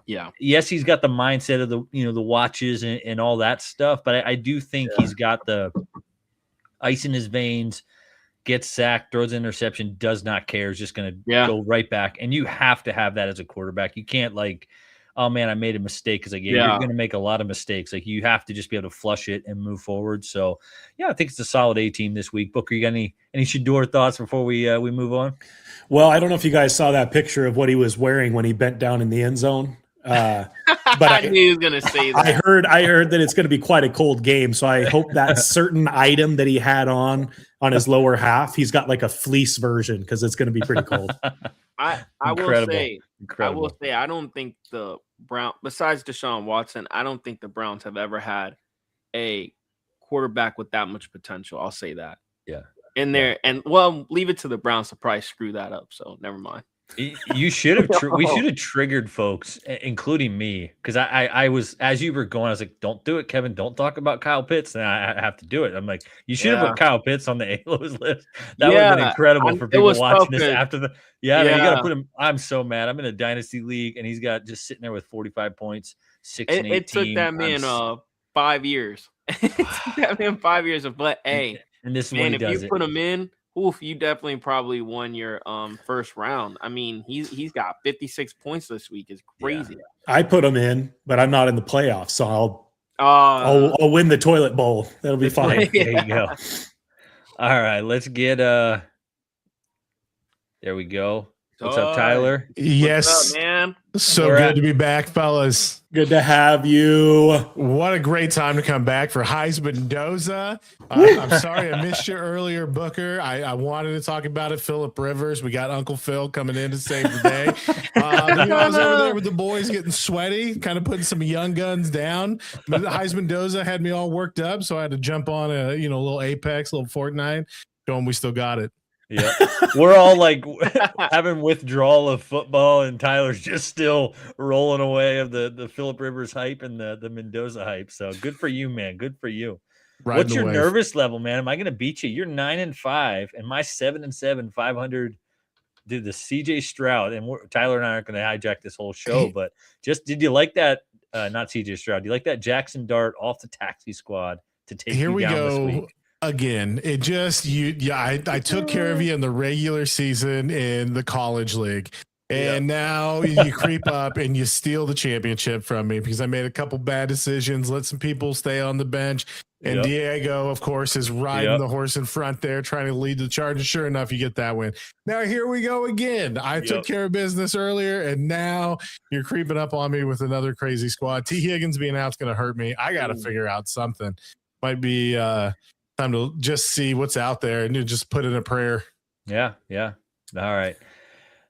yes, he's got the mindset of the watches and all that stuff, but I do think he's got the ice in his veins, gets sacked, throws an interception, does not care, is just going to go right back. And you have to have that as a quarterback. You can't oh man, I made a mistake. Because you're going to make a lot of mistakes. Like, you have to just be able to flush it and move forward. So I think it's a solid A team this week. Booker, you got any Shedeur thoughts before we move on? Well, I don't know if you guys saw that picture of what he was wearing when he bent down in the end zone. But I knew he was gonna say that. I heard that it's going to be quite a cold game. So I hope that certain item that he had on his lower half, he's got like a fleece version because it's going to be pretty cold. I Incredible. will say, Incredible. I don't think the Brown, besides Deshaun Watson, I don't think the Browns have ever had a quarterback with that much potential. I'll say that. Yeah. In there, and well, leave it to the Browns to probably screw that up. So never mind. You should have. We should have triggered folks, including me, because I was, as you were going, I was like, "Don't do it, Kevin. Don't talk about Kyle Pitts." And I have to do it. I'm like, "You should have put Kyle Pitts on the ALOS list." That would have been incredible for people watching this after the. Yeah, you got to put him. I'm so mad. I'm in a dynasty league, and he's got just sitting there with 45 points, 6 and 18. It took that man 5 years. It took that man 5 years of, but hey, and this man, if you it. put him in. Oof, you definitely probably won your first round. I mean, he's got 56 points this week. It's crazy. Yeah. I put him in, but I'm not in the playoffs, so I'll win the toilet bowl. That'll be fine. There you go. All right, let's get there we go. What's up, Tyler? Yes, what's up, man? So good to be back, fellas. Good to have you. What a great time to come back for Heisman Doza. I'm sorry I missed you earlier, Booker. I wanted to talk about it. Phillip Rivers. We got Uncle Phil coming in to save the day. I was over there with the boys getting sweaty, kind of putting some young guns down. But Heisman Doza had me all worked up, so I had to jump on a little Apex, a little Fortnite. Show them we still got it. Yeah, we're all like having withdrawal of football, and Tyler's just still rolling away of the Phillip Rivers hype and the Mendoza hype. So good for you, man. Good for you. What's your nervous level, man? Am I going to beat you? You're 9-5, and my 7-7, 500. Dude, the CJ Stroud, and Tyler and I aren't going to hijack this whole show, but did you like that? Not CJ Stroud. Do you like that Jackson Dart off the taxi squad to take you down this week? Again, it just I took care of you in the regular season in the college league. And now you creep up and you steal the championship from me because I made a couple bad decisions, let some people stay on the bench. And Diego, of course, is riding the horse in front there, trying to lead the charge. And sure enough, you get that win. Now here we go again. I took care of business earlier, and now you're creeping up on me with another crazy squad. T. Higgins being out's going to hurt me. I got to figure out something. Might be time to just see what's out there and you just put in a prayer. Yeah. All right.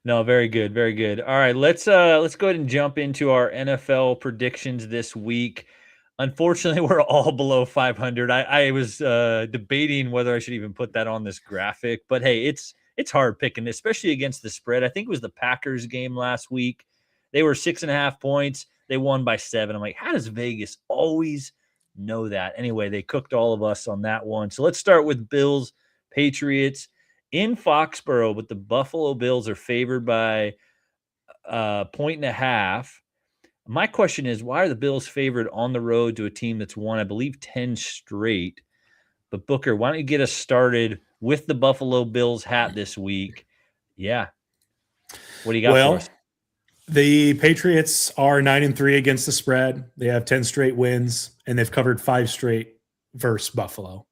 No, very good. Very good. All right. Let's go ahead and jump into our NFL predictions this week. Unfortunately, we're all below 500. I was debating whether I should even put that on this graphic, but hey, it's hard picking, especially against the spread. I think it was the Packers game last week. They were 6.5 points. They won by 7. I'm like, how does Vegas always know that? Anyway, they cooked all of us on that one. So let's start with Bills, Patriots in Foxborough, but the Buffalo Bills are favored by 1.5. My question is, why are the Bills favored on the road to a team that's won, I believe, 10 straight? But Booker, why don't you get us started with the Buffalo Bills hat this week? Yeah. What do you got for us? The Patriots are 9-3 against the spread. They have 10 straight wins, and they've covered 5 straight versus Buffalo.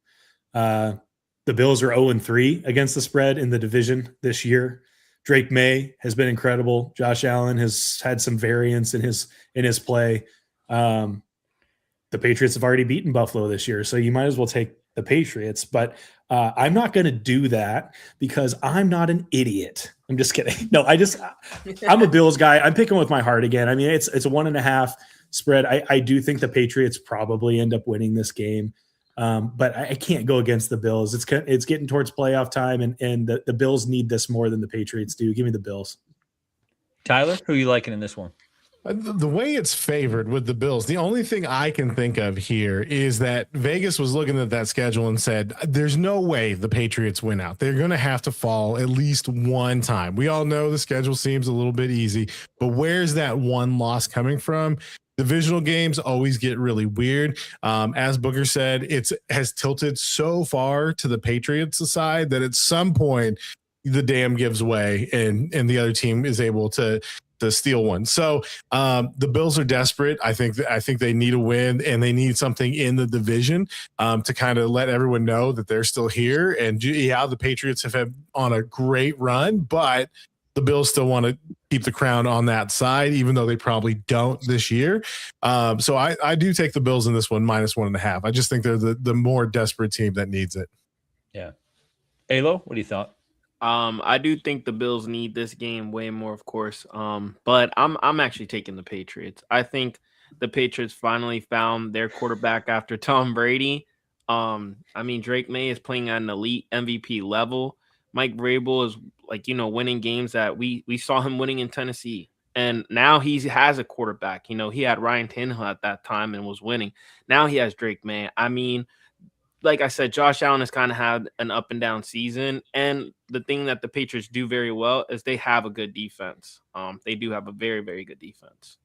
The Bills are 0-3 against the spread in the division this year. Drake May has been incredible. Josh Allen has had some variance in his play. The Patriots have already beaten Buffalo this year, so you might as well take the Patriots. But I'm not going to do that because I'm not an idiot. I'm just kidding. No, I'm a Bills guy. I'm picking with my heart again. I mean, it's a 1.5 spread. I do think the Patriots probably end up winning this game. But I can't go against the Bills. It's getting towards playoff time, and the Bills need this more than the Patriots do. Give me the Bills. Tyler, who are you liking in this one? The way it's favored with the Bills, the only thing I can think of here is that Vegas was looking at that schedule and said, there's no way the Patriots win out. They're going to have to fall at least one time. We all know the schedule seems a little bit easy, but where's that one loss coming from? Divisional games always get really weird. As Booker said, it has tilted so far to the Patriots' side that at some point the dam gives way and the other team is able to steal one. So the Bills are desperate. I think they need a win and they need something in the division to kind of let everyone know that they're still here. And the Patriots have had on a great run, but the Bills still want to keep the crown on that side, even though they probably don't this year. So I do take the Bills in this one, -1.5. I just think they're the more desperate team that needs it. Yeah. Alo, what do you thought? I do think the Bills need this game way more, of course. But I'm actually taking the Patriots. I think the Patriots finally found their quarterback after Tom Brady. I mean, Drake May is playing at an elite MVP level. Mike Vrabel is winning games that we saw him winning in Tennessee. And now he has a quarterback. He had Ryan Tannehill at that time and was winning. Now he has Drake May. I mean, like I said, Josh Allen has kind of had an up and down season. And the thing that the Patriots do very well is they have a good defense. They do have a very, very good defense.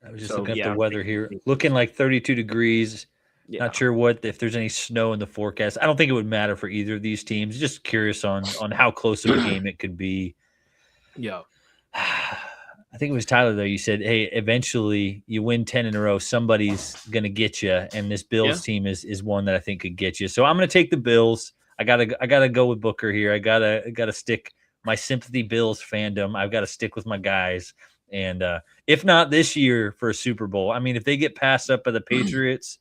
I was just looking at the weather here. Looking like 32 degrees. Yeah. Not sure if there's any snow in the forecast. I don't think it would matter for either of these teams. Just curious on how close of a game it could be. Yeah. I think it was Tyler, though. You said, hey, eventually you win 10 in a row. Somebody's going to get you. And this Bills team is one that I think could get you. So I'm going to take the Bills. I gotta go with Booker here. I gotta stick my sympathy Bills fandom. I've got to stick with my guys. And if not this year for a Super Bowl, I mean, if they get passed up by the Patriots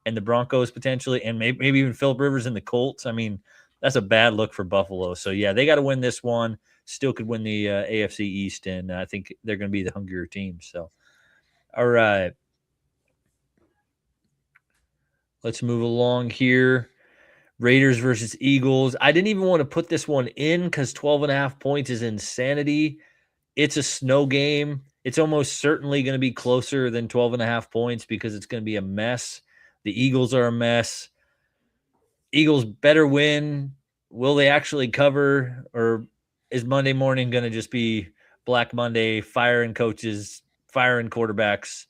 and the Broncos potentially, and maybe even Phillip Rivers and the Colts, I mean, that's a bad look for Buffalo. So, yeah, they got to win this one. Still could win the AFC East, and I think they're going to be the hungrier team. So, all right. Let's move along here. Raiders versus Eagles. I didn't even want to put this one in because 12.5 points is insanity. It's a snow game. It's almost certainly going to be closer than 12.5 points because it's going to be a mess. The Eagles are a mess. Eagles better win. Will they actually cover, or is Monday morning going to just be Black Monday, firing coaches, firing quarterbacks,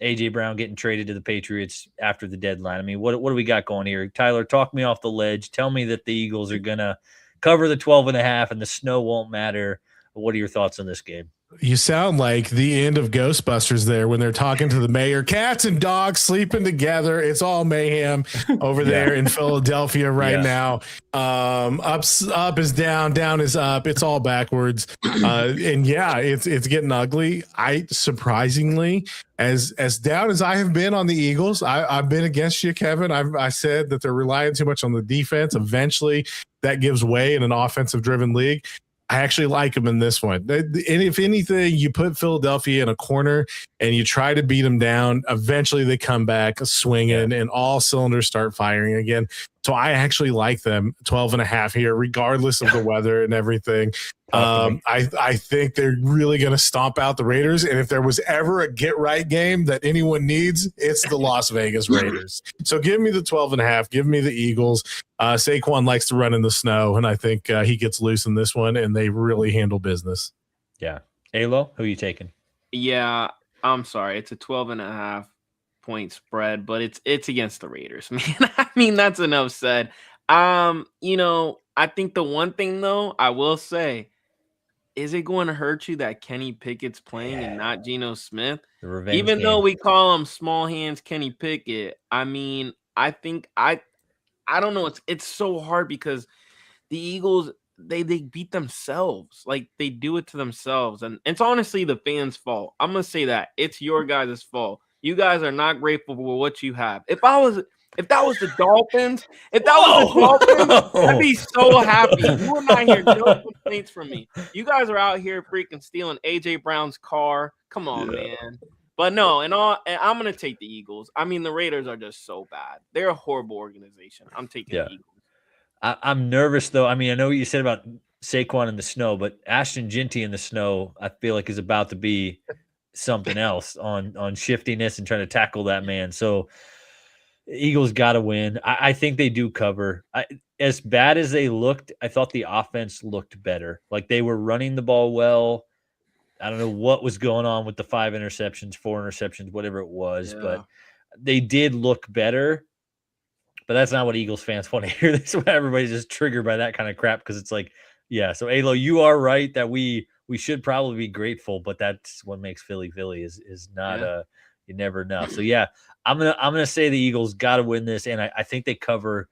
A.J. Brown getting traded to the Patriots after the deadline? I mean, what do we got going here? Tyler, talk me off the ledge. Tell me that the Eagles are going to cover the 12.5 and the snow won't matter. What are your thoughts on this game? You sound like the end of Ghostbusters there when they're talking to the mayor. Cats and dogs sleeping together. It's all mayhem over there in Philadelphia right now. Up is down, down is up. It's all backwards. And yeah, it's getting ugly. I surprisingly, as down as I have been on the Eagles, I've been against you, Kevin. I said that they're relying too much on the defense. Eventually that gives way in an offensive driven league. I actually like them in this one. And if anything, you put Philadelphia in a corner and you try to beat them down, eventually they come back swinging and all cylinders start firing again. So I actually like them 12.5 here, regardless of the weather and everything. I think they're really going to stomp out the Raiders. And if there was ever a get right game that anyone needs, it's the Las Vegas Raiders. So give me the 12.5. Give me the Eagles. Saquon likes to run in the snow, and I think he gets loose in this one, and they really handle business. Yeah. Alo, who are you taking? Yeah, I'm sorry. It's a 12.5 point spread, but it's against the Raiders, man. I mean, that's enough said. I think the one thing, though, I will say, is it going to hurt you that Kenny Pickett's playing and not Geno Smith? Even though we call him small hands Kenny Pickett, I mean, I think I don't know. It's so hard because the Eagles, they beat themselves. Like, they do it to themselves. And it's honestly the fans' fault. I'm going to say that. It's your guys' fault. You guys are not grateful for what you have. If that was the Dolphins, I'd be so happy. You will not hear no complaints from me. You guys are out here freaking stealing AJ Brown's car. Come on, man. But no, and I'm gonna take the Eagles. I mean, the Raiders are just so bad. They're a horrible organization. I'm taking the Eagles. I'm nervous though. I mean, I know what you said about Saquon in the snow, but Ashton Ginty in the snow, I feel like is about to be something else on shiftiness and trying to tackle that man. So Eagles got to win. I think they do cover. As bad as they looked, I thought the offense looked better. Like they were running the ball well. I don't know what was going on with the 5 interceptions, 4 interceptions, whatever it was, but they did look better. But that's not what Eagles fans want to hear. That's why everybody's just triggered by that kind of crap because it's like, yeah. So Alo, you are right that we should probably be grateful, but that's what makes Philly is not you never know. So yeah, I'm gonna say the Eagles got to win this, and I think they cover.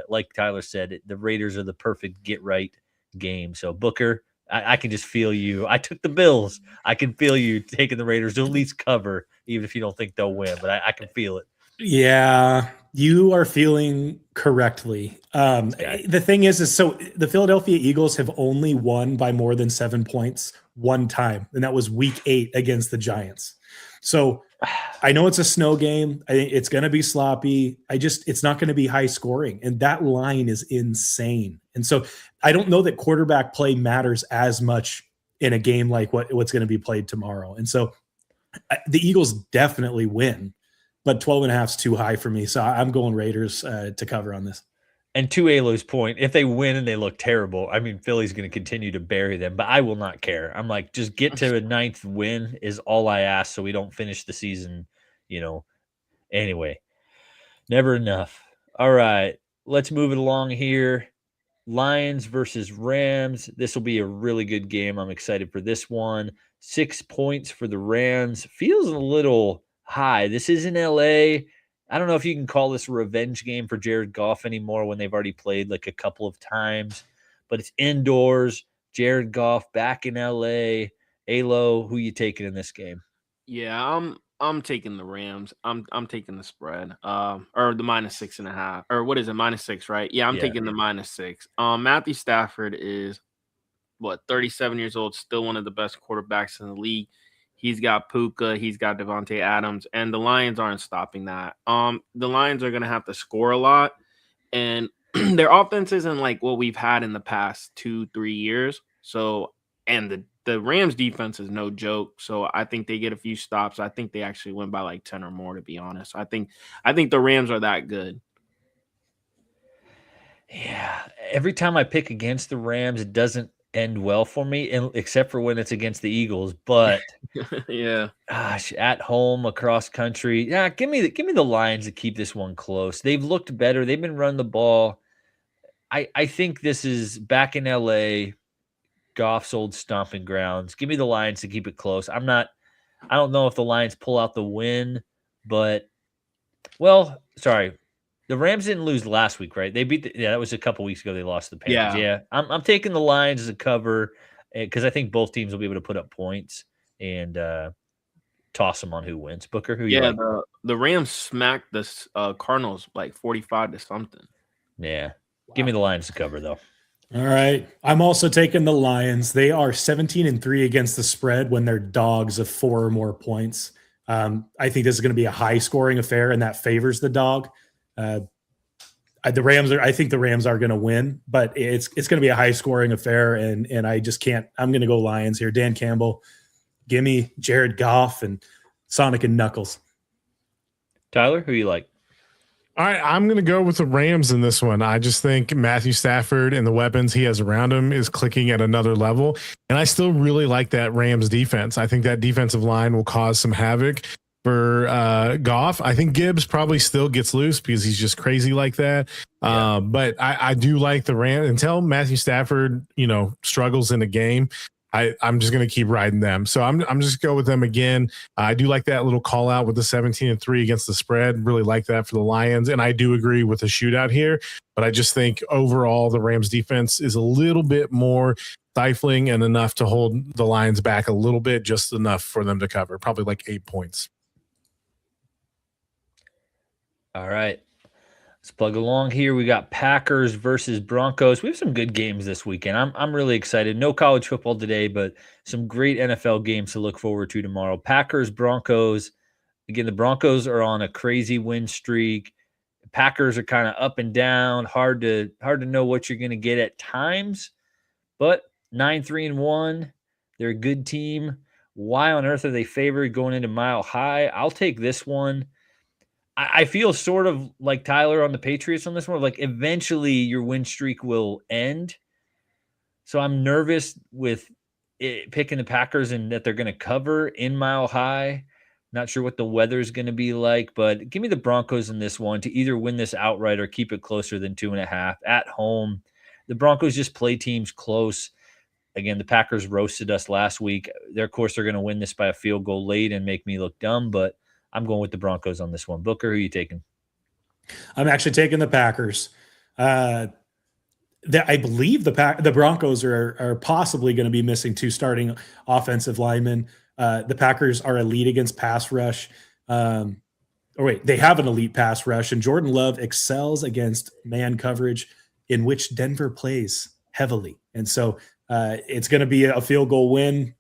Like Tyler said, the Raiders are the perfect get right game. So Booker, I can just feel you. I took the Bills. I can feel you taking the Raiders to at least cover, even if you don't think they'll win. But I can feel it. Yeah, you are feeling correctly. Okay. The thing is so the Philadelphia Eagles have only won by more than 7 points one time, and that was week 8 against the Giants. So I know it's a snow game. I think it's going to be sloppy. It's not going to be high scoring. And that line is insane. And so I don't know that quarterback play matters as much in a game like what's going to be played tomorrow. And so the Eagles definitely win, but 12.5 is too high for me. So I'm going Raiders to cover on this. And to Alo's point, if they win and they look terrible, I mean, Philly's going to continue to bury them, but I will not care. I'm like, just get to a 9th win is all I ask, so we don't finish the season, Anyway, never enough. All right, let's move it along here. Lions versus Rams. This will be a really good game. I'm excited for this one. 6 points for the Rams. Feels a little high. This is in LA. I don't know if you can call this a revenge game for Jared Goff anymore when they've already played like a couple of times, but it's indoors. Jared Goff back in LA. Alo, who you taking in this game? Yeah, I'm taking the Rams. I'm taking the spread. Or the -6.5. Or what is it? -6, right? Yeah, I'm taking the -6. Matthew Stafford is 37 years old, still one of the best quarterbacks in the league. He's got Puka, he's got Devontae Adams, and the Lions aren't stopping that. The Lions are gonna have to score a lot, and their offense isn't like what we've had in the past 2-3 years. So, and the Rams defense is no joke. So I think they get a few stops. I think they actually win by like 10 or more, to be honest. I think the Rams are that good. Yeah, every time I pick against the Rams, it doesn't end well for me, except for when it's against the Eagles. But Yeah. gosh, at home, across country, yeah, give me the Lions to keep this one close. They've looked better. They've been running the ball. I think this is back in LA, Goff's old stomping grounds. Give me the Lions to keep it close. I don't know if the Lions pull out the win, but sorry. The Rams didn't lose last week, right? They beat that was a couple weeks ago. They lost the Panthers. Yeah. I'm taking the Lions as a cover because I think both teams will be able to put up points and toss them on who wins. Booker, who you like? The Rams smacked the Cardinals like 45 to something. Yeah. Give me the Lions to cover, though. All right. I'm also taking the Lions. They are 17-3 against the spread when they're dogs of 4 or more points. I think this is going to be a high scoring affair, and that favors the dog. I think the Rams are going to win, but it's going to be a high scoring affair. And I just can't, I'm going to go Lions here. Dan Campbell, give me Jared Goff and Sonic and Knuckles. Tyler, who you like? All right, I'm going to go with the Rams in this one. I just think Matthew Stafford and the weapons he has around him is clicking at another level. And I still really like that Rams defense. I think that defensive line will cause some havoc for Goff. I think Gibbs probably still gets loose because he's just crazy like that. Yeah. But I do like the Rams until Matthew Stafford, struggles in a game. I'm just going to keep riding them. So I'm just go with them again. I do like that little call out with the 17-3 against the spread. Really like that for the Lions. And I do agree with the shootout here, but I just think overall the Rams defense is a little bit more stifling and enough to hold the Lions back a little bit, just enough for them to cover, probably like 8 points. All right. Let's plug along here. We got Packers versus Broncos. We have some good games this weekend. I'm really excited. No college football today, but some great NFL games to look forward to tomorrow. Packers, Broncos. Again, the Broncos are on a crazy win streak. Packers are kind of up and down. Hard to know what you're going to get at times. But 9-3-1. They're a good team. Why on earth are they favored going into Mile High? I'll take this one. I feel sort of like Tyler on the Patriots on this one. Like eventually your win streak will end. So I'm nervous with picking the Packers and that they're going to cover in Mile High. Not sure what the weather's going to be like, but give me the Broncos in this one to either win this outright or keep it closer than 2.5 at home. The Broncos just play teams close. Again, the Packers roasted us last week. Of course, they're going to win this by a field goal late and make me look dumb, but I'm going with the Broncos on this one. Booker, who are you taking? I'm actually taking the Packers. I believe the Broncos are possibly going to be missing 2 starting offensive linemen. The Packers are elite against pass rush. They have an elite pass rush, and Jordan Love excels against man coverage, in which Denver plays heavily. And so it's going to be a field goal win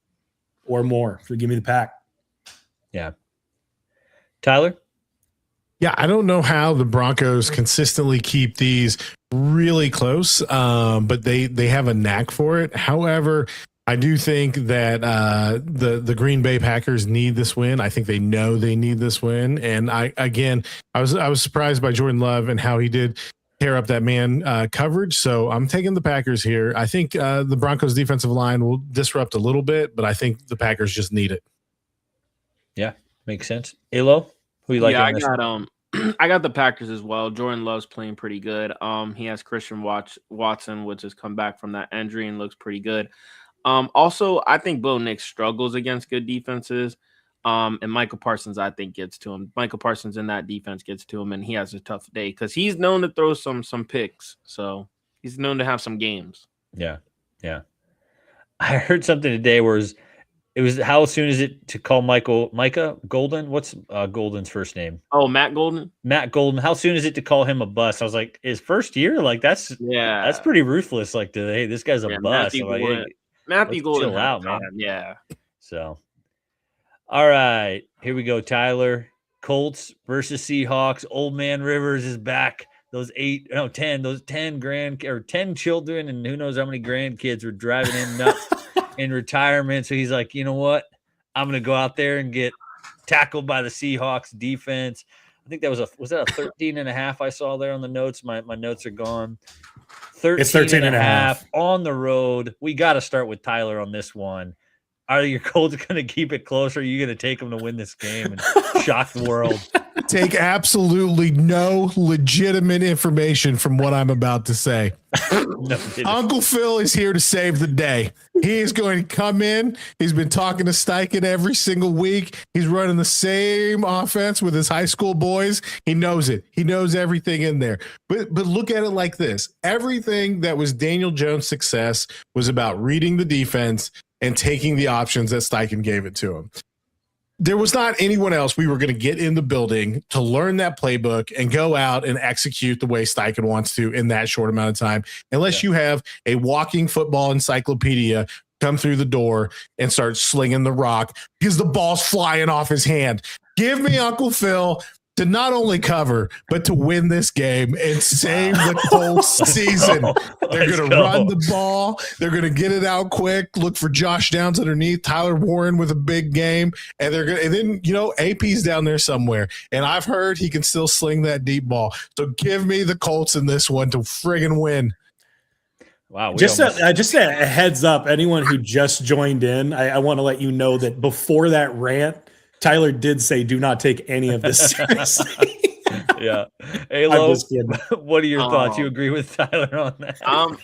or more. So give me the Pack. Yeah. Tyler? Yeah, I don't know how the Broncos consistently keep these really close, but they have a knack for it. However, I do think that the Green Bay Packers need this win. I think they know they need this win. And I was surprised by Jordan Love and how he did tear up that man coverage. So I'm taking the Packers here. I think the Broncos defensive line will disrupt a little bit, but I think the Packers just need it. Yeah, makes sense. Elo, who you like? Yeah, I got the Packers as well. Jordan Love's playing pretty good. He has Christian Watson, which has come back from that injury and looks pretty good. Also, I think Bo Nix struggles against good defenses. And Michael Parsons, I think, gets to him. Michael Parsons in that defense gets to him, and he has a tough day because he's known to throw some picks. So he's known to have some games. Yeah. I heard something today where it was how soon is it to call Micah Golden? What's Golden's first name? Oh, Matt Golden. Matt Golden. How soon is it to call him a bust? I was like, his first year? Like that's pretty ruthless. Like, hey, this guy's a bust. Matthew Golden, chill out, man. Yeah. So, all right, here we go, Tyler. Colts versus Seahawks. Old Man Rivers is back. Those 10 children, and who knows how many grandkids were driving him nuts in retirement. So he's like, you know what? I'm going to go out there and get tackled by the Seahawks defense. I think that was that a 13.5 I saw there on the notes? My notes are gone. 13.5 on the road. We got to start with Tyler on this one. Are your Colts going to keep it close, or are you going to take them to win this game and shock the world? Take absolutely no legitimate information from what I'm about to say. No, Uncle Phil is here to save the day. He is going to come in. He's been talking to Steichen every single week. He's running the same offense with his high school boys. He knows it. He knows everything in there. But look at it like this. Everything that was Daniel Jones' success was about reading the defense and taking the options that Steichen gave it to him. There was not anyone else we were going to get in the building to learn that playbook and go out and execute the way Steichen wants to in that short amount of time, unless you have a walking football encyclopedia come through the door and start slinging the rock because the ball's flying off his hand. Give me Uncle Phil to not only cover, but to win this game and save the Colts season. They're going to run the ball. They're going to get it out quick. Look for Josh Downs underneath, Tyler Warren with a big game. And they're going to, and then, AP's down there somewhere. And I've heard he can still sling that deep ball. So give me the Colts in this one to friggin' win. Wow. Just a heads up, anyone who just joined in, I want to let you know that before that rant, Tyler did say, do not take any of this seriously. Yeah. Hey, Lo, what are your thoughts? You agree with Tyler on that?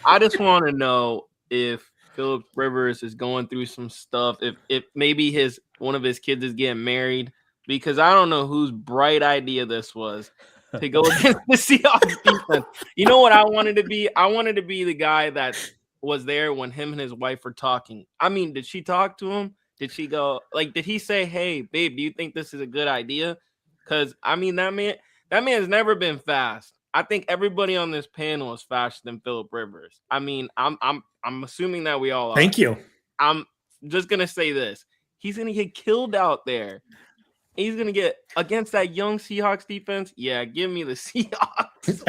I just want to know if Philip Rivers is going through some stuff, if maybe one of his kids is getting married, because I don't know whose bright idea this was to go against the Seahawks defense. You know what I wanted to be? I wanted to be the guy that was there when him and his wife were talking. I mean, did she talk to him? Did she go, did he say, hey, babe, do you think this is a good idea? Because, I mean, that man has never been fast. I think everybody on this panel is faster than Philip Rivers. I mean, I'm assuming that we all are. Thank you. I'm just going to say this. He's going to get killed out there. He's going to get against that young Seahawks defense. Yeah, give me the Seahawks.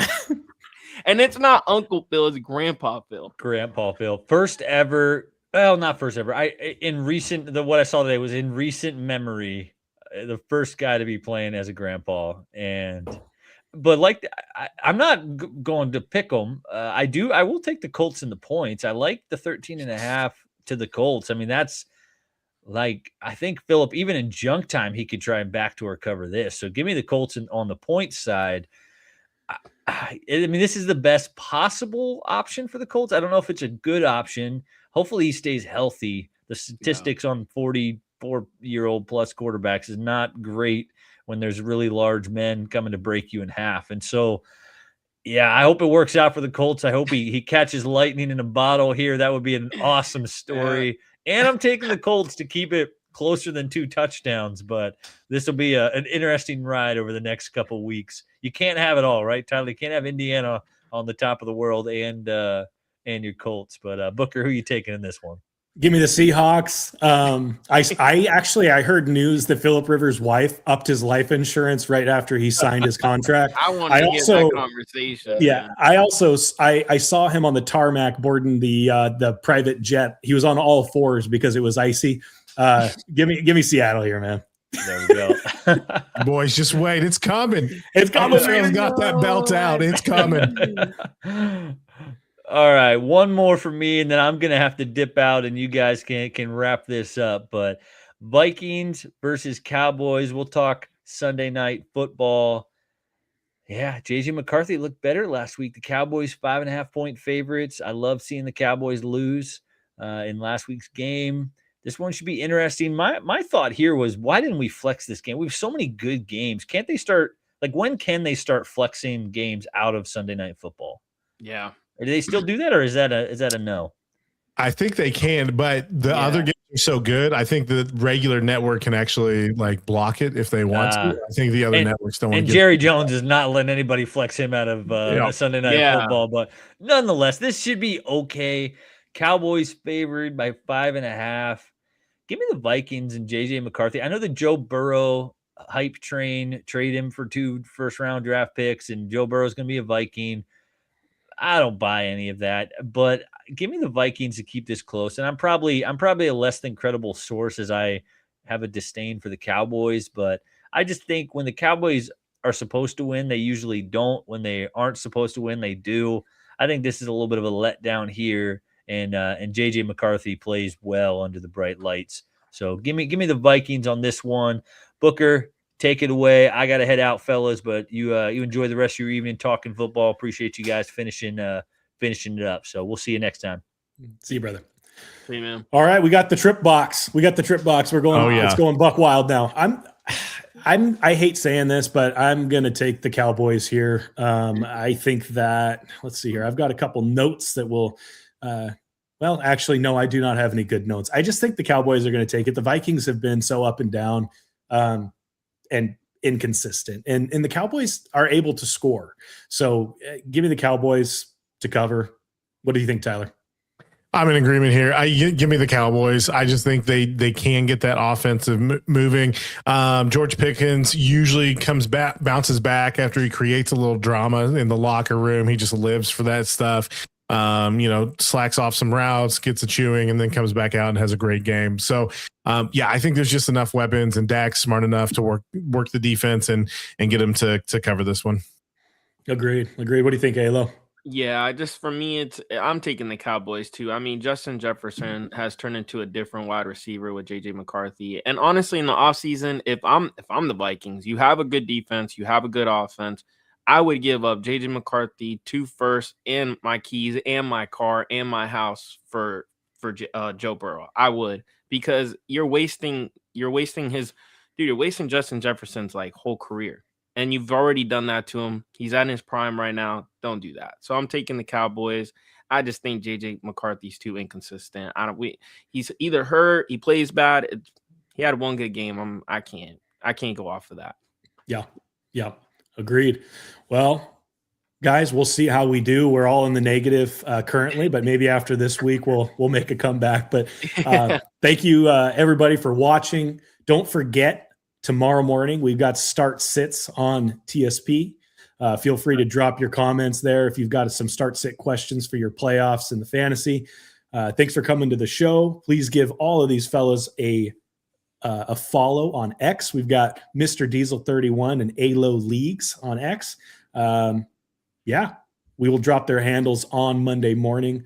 And it's not Uncle Phil, it's Grandpa Phil. Grandpa Phil. First ever. Well, not first ever. What I saw today was in recent memory, the first guy to be playing as a grandpa. But I'm not going to pick them. I will take the Colts in the points. I like the 13.5 to the Colts. I mean, that's I think Philip, even in junk time, he could try and backdoor cover this. So give me the Colts on the points side. I mean, this is the best possible option for the Colts. I don't know if it's a good option. Hopefully he stays healthy. The statistics on 44-year-old plus quarterbacks is not great when there's really large men coming to break you in half. And so, Yeah, I hope it works out for the Colts. I hope he catches lightning in a bottle here. That would be an awesome story. And I'm taking the Colts to keep it closer than 2 touchdowns, but this will be an interesting ride over the next couple weeks. You can't have it all, right, Tyler? You can't have Indiana on the top of the world and your Colts. But Booker, who are you taking in this one? Give me the Seahawks. I heard news that Phillip Rivers' wife upped his life insurance right after he signed his contract. I want to get that conversation. Yeah, I saw him on the tarmac boarding the private jet. He was on all fours because it was icy. Give me Seattle here, man. There we go. Boys, just wait. It's coming. It's coming. Phil's got that belt out. It's coming. All right, one more for me, and then I'm gonna have to dip out, and you guys can wrap this up. But Vikings versus Cowboys. We'll talk Sunday night football. Yeah, JJ McCarthy looked better last week. The Cowboys 5.5-point favorites. I love seeing the Cowboys lose in last week's game. This one should be interesting. My thought here was, why didn't we flex this game? We have so many good games. Can't they start? Like, when can they start flexing games out of Sunday Night Football? Yeah. Or do they still do that, or is that a no? I think they can, but the other games are so good. I think the regular network can actually like block it if they want to. I think the other networks don't want to. And Jerry Jones is not letting anybody flex him out of Sunday Night Football. But nonetheless, this should be okay. Cowboys favored by 5.5. Give me the Vikings and JJ McCarthy. I know the Joe Burrow hype train, trade him for 2 first-round draft picks, and Joe Burrow is going to be a Viking. I don't buy any of that, but give me the Vikings to keep this close. And I'm probably a less than credible source, as I have a disdain for the Cowboys, but I just think when the Cowboys are supposed to win, they usually don't. When they aren't supposed to win, they do. I think this is a little bit of a letdown here, and JJ McCarthy plays well under the bright lights. So give me the Vikings on this one. Booker, take it away. I got to head out, fellas, but you enjoy the rest of your evening talking football. Appreciate you guys finishing it up. So we'll see you next time. See you, brother. See you, man. All right, we got the trip box. We're going. It's going buck wild now. I hate saying this, but I'm gonna take the Cowboys here. I think that, let's see here. I've got a couple notes that will. Well, actually, no, I do not have any good notes. I just think the Cowboys are going to take it. The Vikings have been so up and down. And inconsistent, and the Cowboys are able to score. So give me the Cowboys to cover. What do you think, Tyler? I'm in agreement here. Give me the Cowboys. I just think they can get that offensive moving. George Pickens usually bounces back after he creates a little drama in the locker room. He just lives for that stuff. Slacks off some routes, gets a chewing, and then comes back out and has a great game. So, I think there's just enough weapons, and Dak's smart enough to work the defense and get him to cover this one. Agreed. What do you think, Alo? Yeah, for me, I'm taking the Cowboys too. I mean, Justin Jefferson has turned into a different wide receiver with JJ McCarthy. And honestly, in the offseason, if I'm the Vikings, you have a good defense, you have a good offense. I would give up JJ McCarthy 2 firsts and my keys and my car and my house for Joe Burrow. I would, because you're wasting Justin Jefferson's like whole career. And you've already done that to him. He's at his prime right now. Don't do that. So I'm taking the Cowboys. I just think JJ McCarthy's too inconsistent. He's either hurt, he plays bad. He had one good game. I can't go off of that. Yeah. Agreed. Well, guys, we'll see how we do. We're all in the negative currently, but maybe after this week we'll make a comeback. But thank you everybody for watching. Don't forget, tomorrow morning we've got start sits on TSP. Feel free to drop your comments there if you've got some start sit questions for your playoffs and the fantasy. Thanks for coming to the show. Please give all of these fellas a follow on X. We've got Mr. Diesel 31 and ALO Leagues on X. We will drop their handles on Monday morning.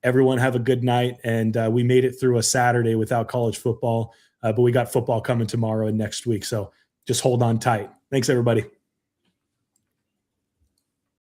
Everyone have a good night. And we made it through a Saturday without college football, but we got football coming tomorrow and next week. So just hold on tight. Thanks, everybody.